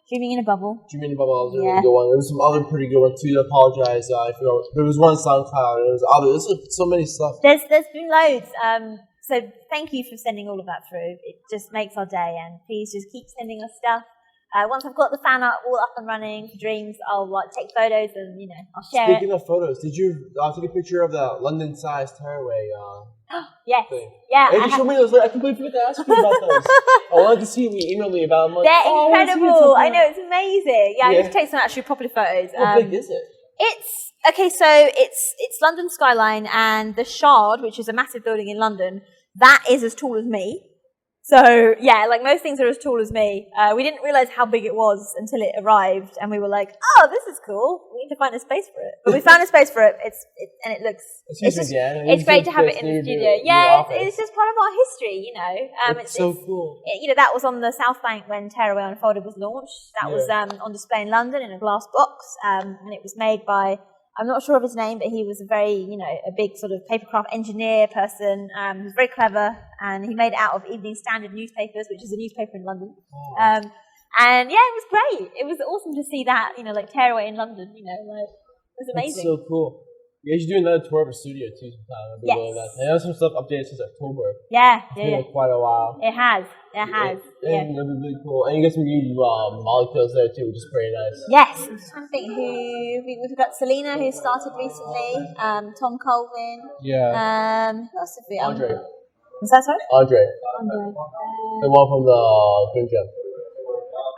Dreaming in a Bubble. Dreaming in a Bubble was a really good one. There was some other pretty good ones too. I apologize. I forgot. There was one SoundCloud. There was others. There's so many stuff. There's been loads. So thank you for sending all of that through. It just makes our day, and please just keep sending us stuff. Once I've got the fan art all up and running for Dreams, I'll take photos and I'll share Speaking of photos, did you take a picture of the London-sized tearaway? Yes. thing. Yeah. And you showed me those. I completely forgot to ask you about those. I wanted to see. You emailed me about them. Like, They're oh, incredible. I know, it's amazing. Yeah, I Yeah. need to take some actually properly photos. How big is it? It's okay. So it's London skyline, and the Shard, which is a massive building in London, that is as tall as me. So yeah, like most things are as tall as me. We didn't realize how big it was until it arrived, and we were like, "Oh, this is cool. We need to find a space for it." But we found a space for it. And it looks. It's great to have it in the studio. Yeah, it's just part of our history, you know. It's so cool. You know, that was on the South Bank when Tearaway Unfolded was launched. That was on display in London in a glass box, and it was made by. I'm not sure of his name, but he was a very, you know, a big sort of papercraft engineer person. He was very clever, and he made it out of Evening Standard newspapers, which is a newspaper in London. Oh. And yeah, it was great. It was awesome to see that, you know, like Tearaway in London, you know, like it was amazing. That's so cool. You guys should do another tour of a studio too sometime. Yes. Really nice. I know some stuff updated since October. Yeah. It's been like quite a while. It has. And it'll be really cool. And you get some new molecules there too, which is pretty nice. Yes. I'm trying to think we've got Selena who started recently, Tom Colvin. Yeah. Who else have we? Andre. Was that sorry? Andre. The one from the Dream Jump.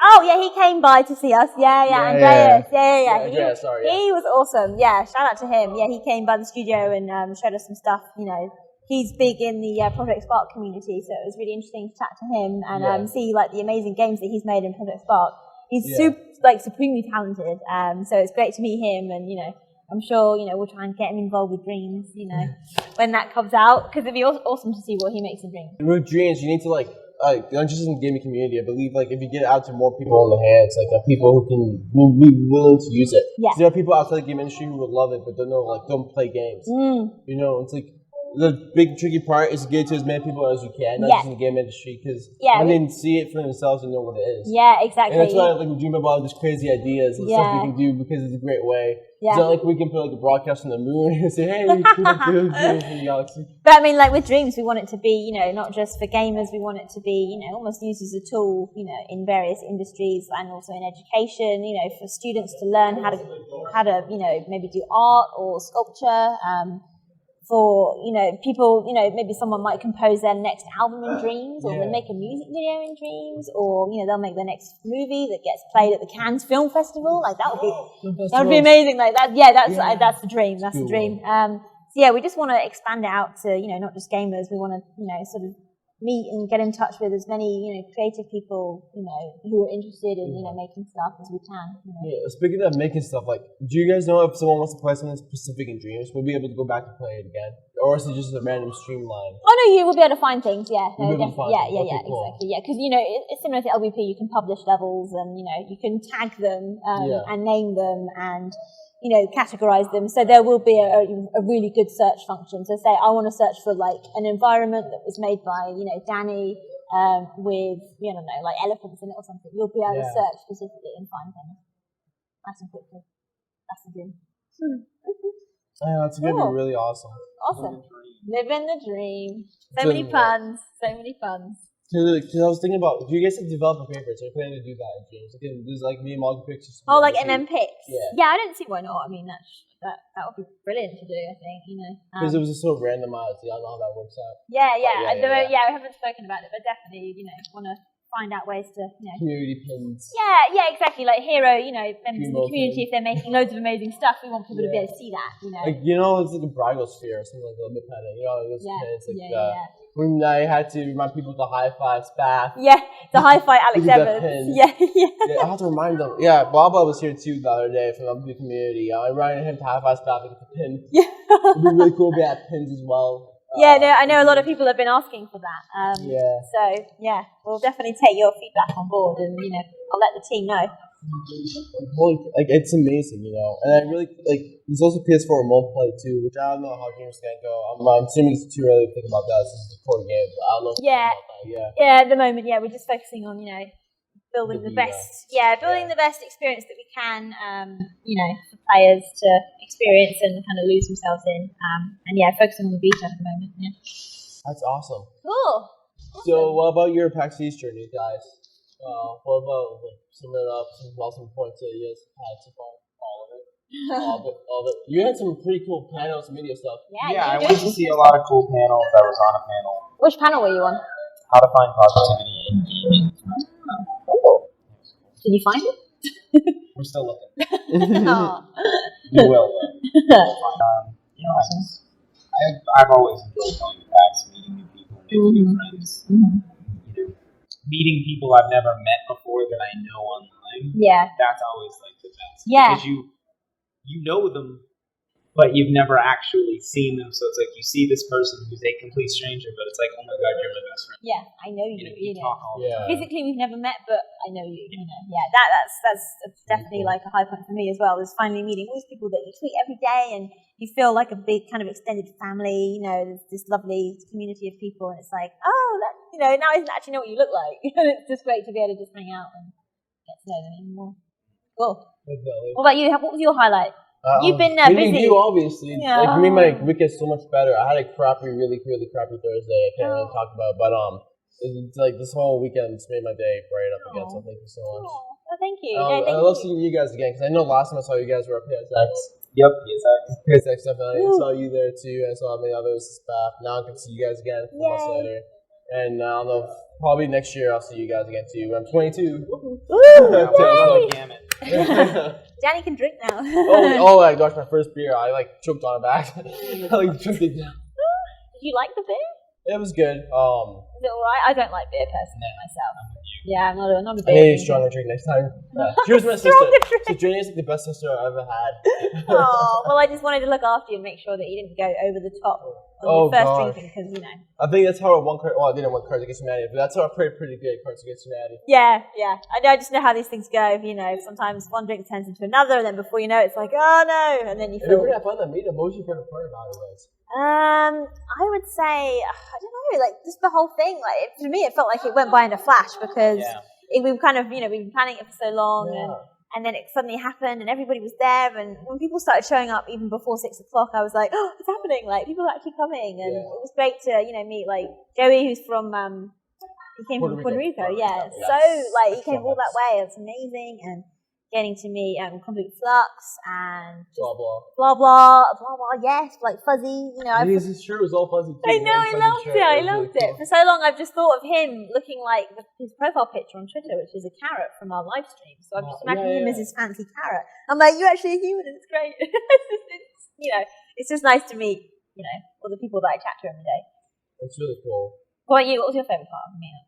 Oh yeah, he came by to see us. Andreas. Yeah. Andreas, sorry. He was awesome. Yeah, shout out to him. Yeah, he came by the studio and showed us some stuff. You know, he's big in the Project Spark community, so it was really interesting to chat to him and see like the amazing games that he's made in Project Spark. He's supremely talented. So it's great to meet him, and you know, I'm sure you know we'll try and get him involved with Dreams. You know, when that comes out, because it'd be awesome to see what he makes in Dreams. With Dreams, you need to not just in the gaming community, I believe if you get it out to more people in the hands, people who will be willing to use it. Yeah. There are people outside the game industry who would love it, but don't play games. You know, it's like the big tricky part is to get it to as many people as you can, not just in the game industry, because when they see it for themselves and know what it is. Yeah, exactly. And that's why we dream about all these crazy ideas and stuff we can do because it's a great way. It's not like we can put a broadcast on the moon and say, hey, we can do it for the galaxy. But I mean, with Dreams, we want it to be, you know, not just for gamers, we want it to be, you know, almost used as a tool, you know, in various industries and also in education, you know, for students to learn how to, you know, maybe do art or sculpture, for, you know, people, you know, maybe someone might compose their next album in Dreams, or they'll make a music video in Dreams, or, you know, they'll make their next movie that gets played at the Cannes Film Festival. Like, that would be amazing. Like, that's the dream. That's the dream. So, yeah, we just want to expand it out to, you know, not just gamers. We want to, you know, sort of meet and get in touch with as many, you know, creative people, you know, who are interested in, you know, making stuff as we can. You know. Yeah, speaking of making stuff, do you guys know if someone wants to play something specific in Dreams, we'll be able to go back and play it again? Or is it just a random streamline? Oh, no, you will be able to find things, yeah. No, cool. Exactly, yeah. Because, you know, it's similar to LVP, you can publish levels and, you know, you can tag them and name them and, you know, categorize them. So there will be a really good search function. So say I want to search for an environment that was made by, you know, Danny with, you know, elephants in it or something. You'll be able to search specifically and find things nice and quickly. That's the dream. That's going to be really awesome. Awesome. Living the dream. So many puns. Because I was thinking about, do you guys have developer favorites? Are you planning to do that in Dreams? There's me and Morgan Picks. Oh, like MM Picks? Yeah, I don't see why not. I mean, that would be brilliant to do, I think, you know. Because it was just so randomized. I don't know how that works out. Yeah, we haven't spoken about it, but definitely, you know, want to find out ways to, you know. Community pins. Yeah, exactly. Like hero, you know, members of the community, if they're making loads of amazing stuff, we want people to be able to see that, you know. It's like a bridal sphere or something like a little bit kind of, you know, those pins. When I had to remind people to high-five Spath. Yeah, the high-five Alex Evans. Yeah. I have to remind them. Yeah, Baba was here too the other day from the community. I reminded him to high-five Spath and get the pin. Yeah. It'd be really cool if we had pins as well. I know a lot of people have been asking for that. So, we'll definitely take your feedback on board and, you know, I'll let the team know. It's amazing, you know, and I really there's also PS4 remote play too, which I don't know how games can go. I'm assuming it's too early to think about that since it's a core game, but I don't know. At the moment, we're just focusing on, you know, building the best experience that we can, you know, for players to experience and kind of lose themselves in, and focusing on the beta at the moment. Yeah, that's awesome. Cool. So, what about your PAX East journey, guys? What about summing it up, some awesome points that you guys had so far? All of it. All of it. You had some pretty cool panels, media stuff. Yeah, I went to see a lot of cool panels. I was on a panel. Which panel were you on? How to find positivity in gaming. Oh. Did you find it? We're still looking. Oh. We will. I've always enjoyed going to PAX, meeting new people, making new friends. Meeting people I've never met before that I know online. Yeah. That's always like the best. Yeah. Because you know them, but you've never actually seen them. So it's like you see this person who's a complete stranger, but it's like, oh my god, you're my best friend. Yeah, I know you. You talk all the time. Physically, we've never met, but I know you. Yeah, that's definitely like a high point for me as well. Is finally meeting all these people that you tweet every day, and you feel like a big kind of extended family. There's this lovely community of people, and it's like, oh, now I actually know what you look like. And it's just great to be able to just hang out and get to know them even more. Cool. Definitely. What about you? What was your highlight? You've been meeting busy. you, obviously. Yeah. Like, made my weekend so much better. I had a really crappy Thursday. I can't really talk about it, but it's like this whole weekend just made my day bright up again. So thank you so much. Well, thank you. I love seeing you guys again because I know last time I saw you guys were at PSX. Yep, PSX definitely. I saw you there too. I saw many others back. Now I can see you guys again a couple months later. And I don't know, probably next year I'll see you guys again too. I'm 22. Woo! Danny can drink now. oh my gosh, my first beer, I choked on it back. I choked it down. Did you like the beer? It was good. Is it alright? I don't like beer personally myself. Yeah, I'm not a I beer. need a stronger drink next time. Here's my sister. So Jenny is the best sister I've ever had. Oh, well, I just wanted to look after you and make sure that you didn't go over the top on your first drinking because I think that's how I won Cards. Well, I didn't win Cards Against Humanity, but that's how I played pretty good Cards Against Humanity. Yeah. I just know how these things go. Sometimes one drink turns into another, and then before you know it, it's like, oh no, and then you feel. Did you have fun that meeting? What was your favorite part about it? I would say, I don't know, just the whole thing. For me, it felt like it went by in a flash because we've kind of, we've been planning it for so long, and then it suddenly happened, and everybody was there. And when people started showing up, even before 6 o'clock, I was like, oh, it's happening! People are actually coming, and it was great to, meet Joey, who's from, he came from Puerto Rico, yeah. So he came all that way. It's amazing, and getting to meet Complete Flux and blah blah. Yes, Fuzzy. His shirt was all fuzzy too. I know, I loved it. For so long, I've just thought of him looking like his profile picture on Twitter, which is a carrot from our live stream. So I'm just imagining him as his fancy carrot. I'm like, you're actually a human, and it's great. It's just nice to meet all the people that I chat to every day. It's really cool. What about you? What was your favorite part of the meetup?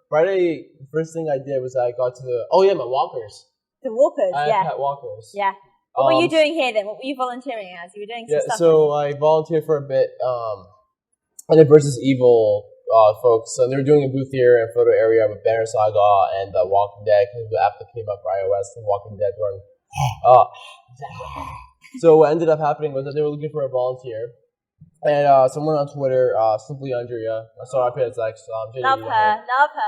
Friday, the first thing I did was I got to my walkers. The walkers, I had pet walkers. Yeah. What were you doing here then? What were you volunteering as? You were doing some stuff. So I volunteered for a bit. And the Versus Evil folks. So they were doing a booth here in photo area with Banner Saga and The Walking Dead, because the app that came up for iOS, The Walking Dead run. So what ended up happening was that they were looking for a volunteer. And someone on Twitter, Simply Andrea, I saw her page love her.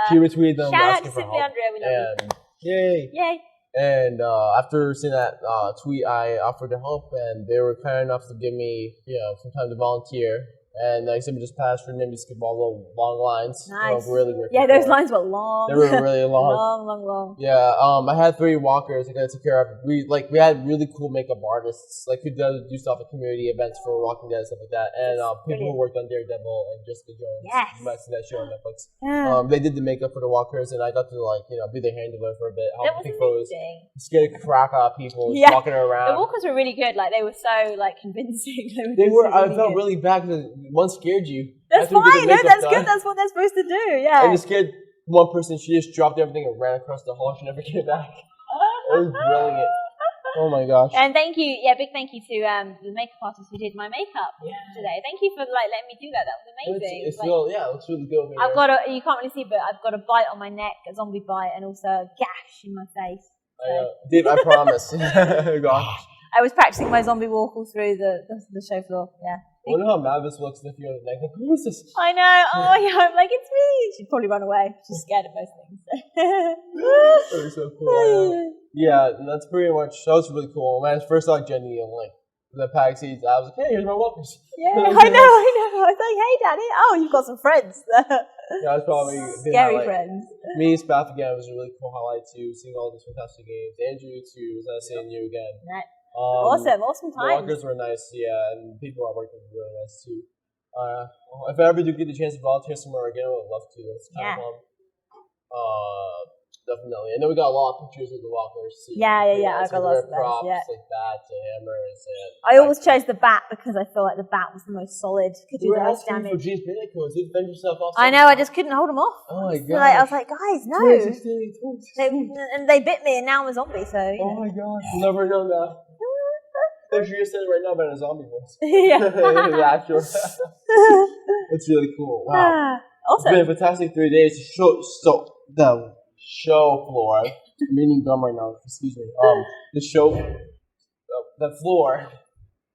She retweeted them Shout asking out to for Simply help. Andrea, we love you. Yay! And after seeing that tweet, I offered to help, and they were kind enough to give me, some time to volunteer. And like I said, we just passed through them, we skipped all the long lines. Nice. Really those lines were long. They were really long. long. Yeah. I had 3 walkers I got to take care of. We had really cool makeup artists, who do stuff at community events for Walking Dead and stuff like that. And people who worked on Daredevil and Jessica Jones. Yes. You might see that show on Netflix. Yeah. They did the makeup for the walkers, and I got to be their handler for a bit. That was amazing. Scared the crap out of people walking around. The walkers were really good. They were so convincing. They were. I felt really bad because one scared you. That's fine. No, that's good. That's what they're supposed to do. Yeah. I just scared one person. She just dropped everything and ran across the hall. She never came back. It was brilliant. Oh my gosh. And thank you. Yeah, big thank you to the makeup artist who did my makeup today. Thank you for letting me do that. That was amazing. It looks really good. I've got you can't really see, but I've got a bite on my neck, a zombie bite, and also a gash in my face. So. Dave, I promise. Gosh. I was practicing my zombie walk all through the show floor. Yeah. I wonder how Mavis looks if you're on the neck. Who is this? I know. Oh yeah, I'm like, it's me. She'd probably run away. She's scared of most things. That was so cool. Yeah, that's pretty much. That was really cool. When I first saw Jenny, I'm like, the Pax East. I was like, hey, here's my walkers. Yeah, I know. I was like, hey, Danny. Oh, you've got some friends. Yeah, it's probably a good Scary highlight. friends. Me, Spaff again was a really cool highlight too, seeing all these fantastic games. Andrew too, was nice seeing you again. Right. Awesome The times. walkers were nice, yeah, and people at work were really nice too. If I ever do get the chance to volunteer somewhere again, I would love to. It's kind of fun. Definitely. And then we got a lot of pictures of the walkers. So Yeah. I got lots of those. props Yeah. like bats and hammers. And I always chose the bat because I feel like the bat was the most solid, could do the most damage. for G's Beta codes. You defend yourself off. I know, I just couldn't hold them off. Oh my god. Like, I was like, guys, no. 2016. And they bit me, and now I'm a zombie, so. Oh my god. You'll never know that. If you're saying right now about a zombie voice. Yeah. Actual. It's really cool. Wow. Awesome. It's been a fantastic 3 days. The show floor. I'm eating gum right now. Excuse me. The floor.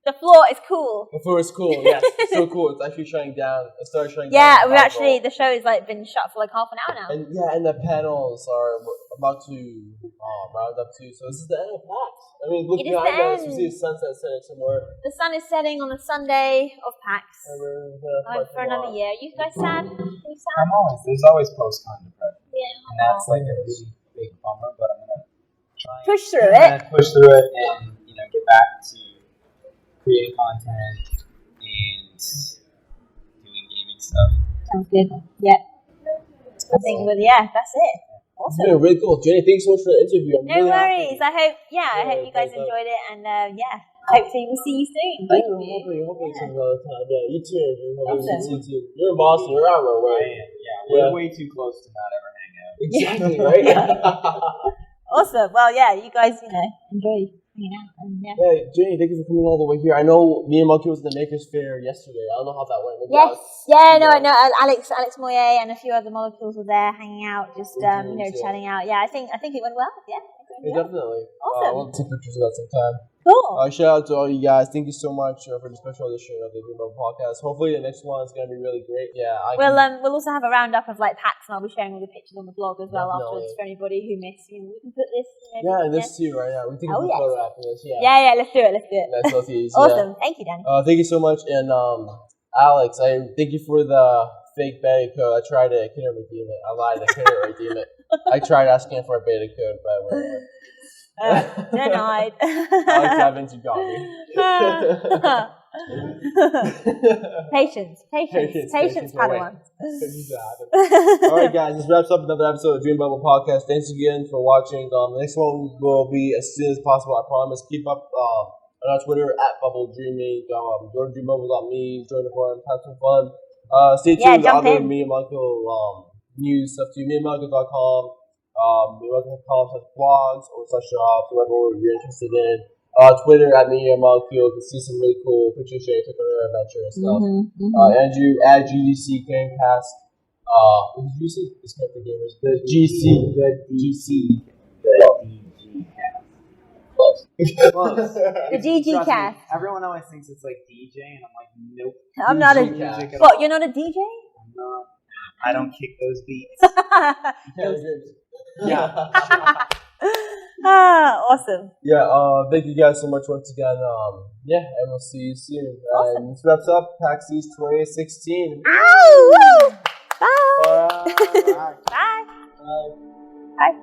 The floor is cool. The floor is cool. Yes, it's so cool. It's actually shutting down. It started shutting down. Yeah, we've actually, the show has like been shut for like half an hour now. And the panels are about to round up too. So this is the end of PAX. I mean, look It is behind the us. We end. see the sunset setting somewhere. The sun is setting on the Sunday of PAX. And we're gonna For another year. You guys sad? Are you sad? There's always post-con depression. Yeah. And that's like a really big bummer, but I'm going to try and Push through it. push through it and, get back to creating content and doing gaming stuff. Sounds good. Yeah. I think, that's it. It's Awesome. been really cool. Jenny, thanks so much for the interview. I'm No really worries. happy. I hope you guys enjoyed it, and hopefully we'll see you soon. Thank you. Hopefully some other time. Yeah, you too, Andrew. Hopefully Awesome. you too. You're in Boston. You're out right away. We're way too close to not ever hang out. Exactly, right? Awesome. Well, yeah, you guys, enjoy hanging out. And, yeah. Hey, Jenny, thank you for coming all the way here. I know me and Monkey was at the Makers Fair yesterday. I don't know how that went. Maybe Yes. Alex- Yeah, no, I know. Alex Moyer and a few other molecules were there hanging out, just chatting out. Yeah, I think it went well. Yeah. Yeah, definitely. Awesome. We'll take pictures of that sometime. Cool. Shout out to all you guys. Thank you so much for the special edition of the Dreambubble podcast. Hopefully the next one is going to be really great. Yeah. We'll also have a roundup of like PAX, and I'll be sharing all the pictures on the blog as well Definitely. afterwards for anybody who missed. We can put this. And this too right now. We can take a yes. photo after this. Yeah. Yeah, let's do it. Nice selfies. Awesome. Thank you, Danny. Thank you so much. And Alex, I thank you for the fake beta code. I tried it. I couldn't redeem it. I lied. I couldn't redeem it. I tried asking for a beta code, but whatever. Denied. Alex Evans, you got me. Patience, Padawan. Alright guys, this wraps up another episode of Dreambubble Podcast. Thanks again for watching. The next one will be as soon as possible, I promise. Keep up on our Twitter at Bubble Dreaming. Go to dreambubble.me, join the forum, have some fun. Stay tuned to other Me and Michael news stuff too. meandmichael.com. blogs or / shops, whatever you're interested in. Twitter at Media Molecule to see some really cool pictures sharing our adventure and stuff. Andrew at GDC Gamecast. What did you say? It's the gamers. The GC. Close. The GG cast. Everyone always thinks it's like DJ, and I'm like, nope. I'm not a. DJ. What? You're not a DJ? I'm not. I don't kick those beats. Yeah. Awesome. Yeah, thank you guys so much once again. And we'll see you soon. Awesome. And this wraps up Pax East 2016. Ow! Woo! Bye. Bye. Bye. Bye. Bye.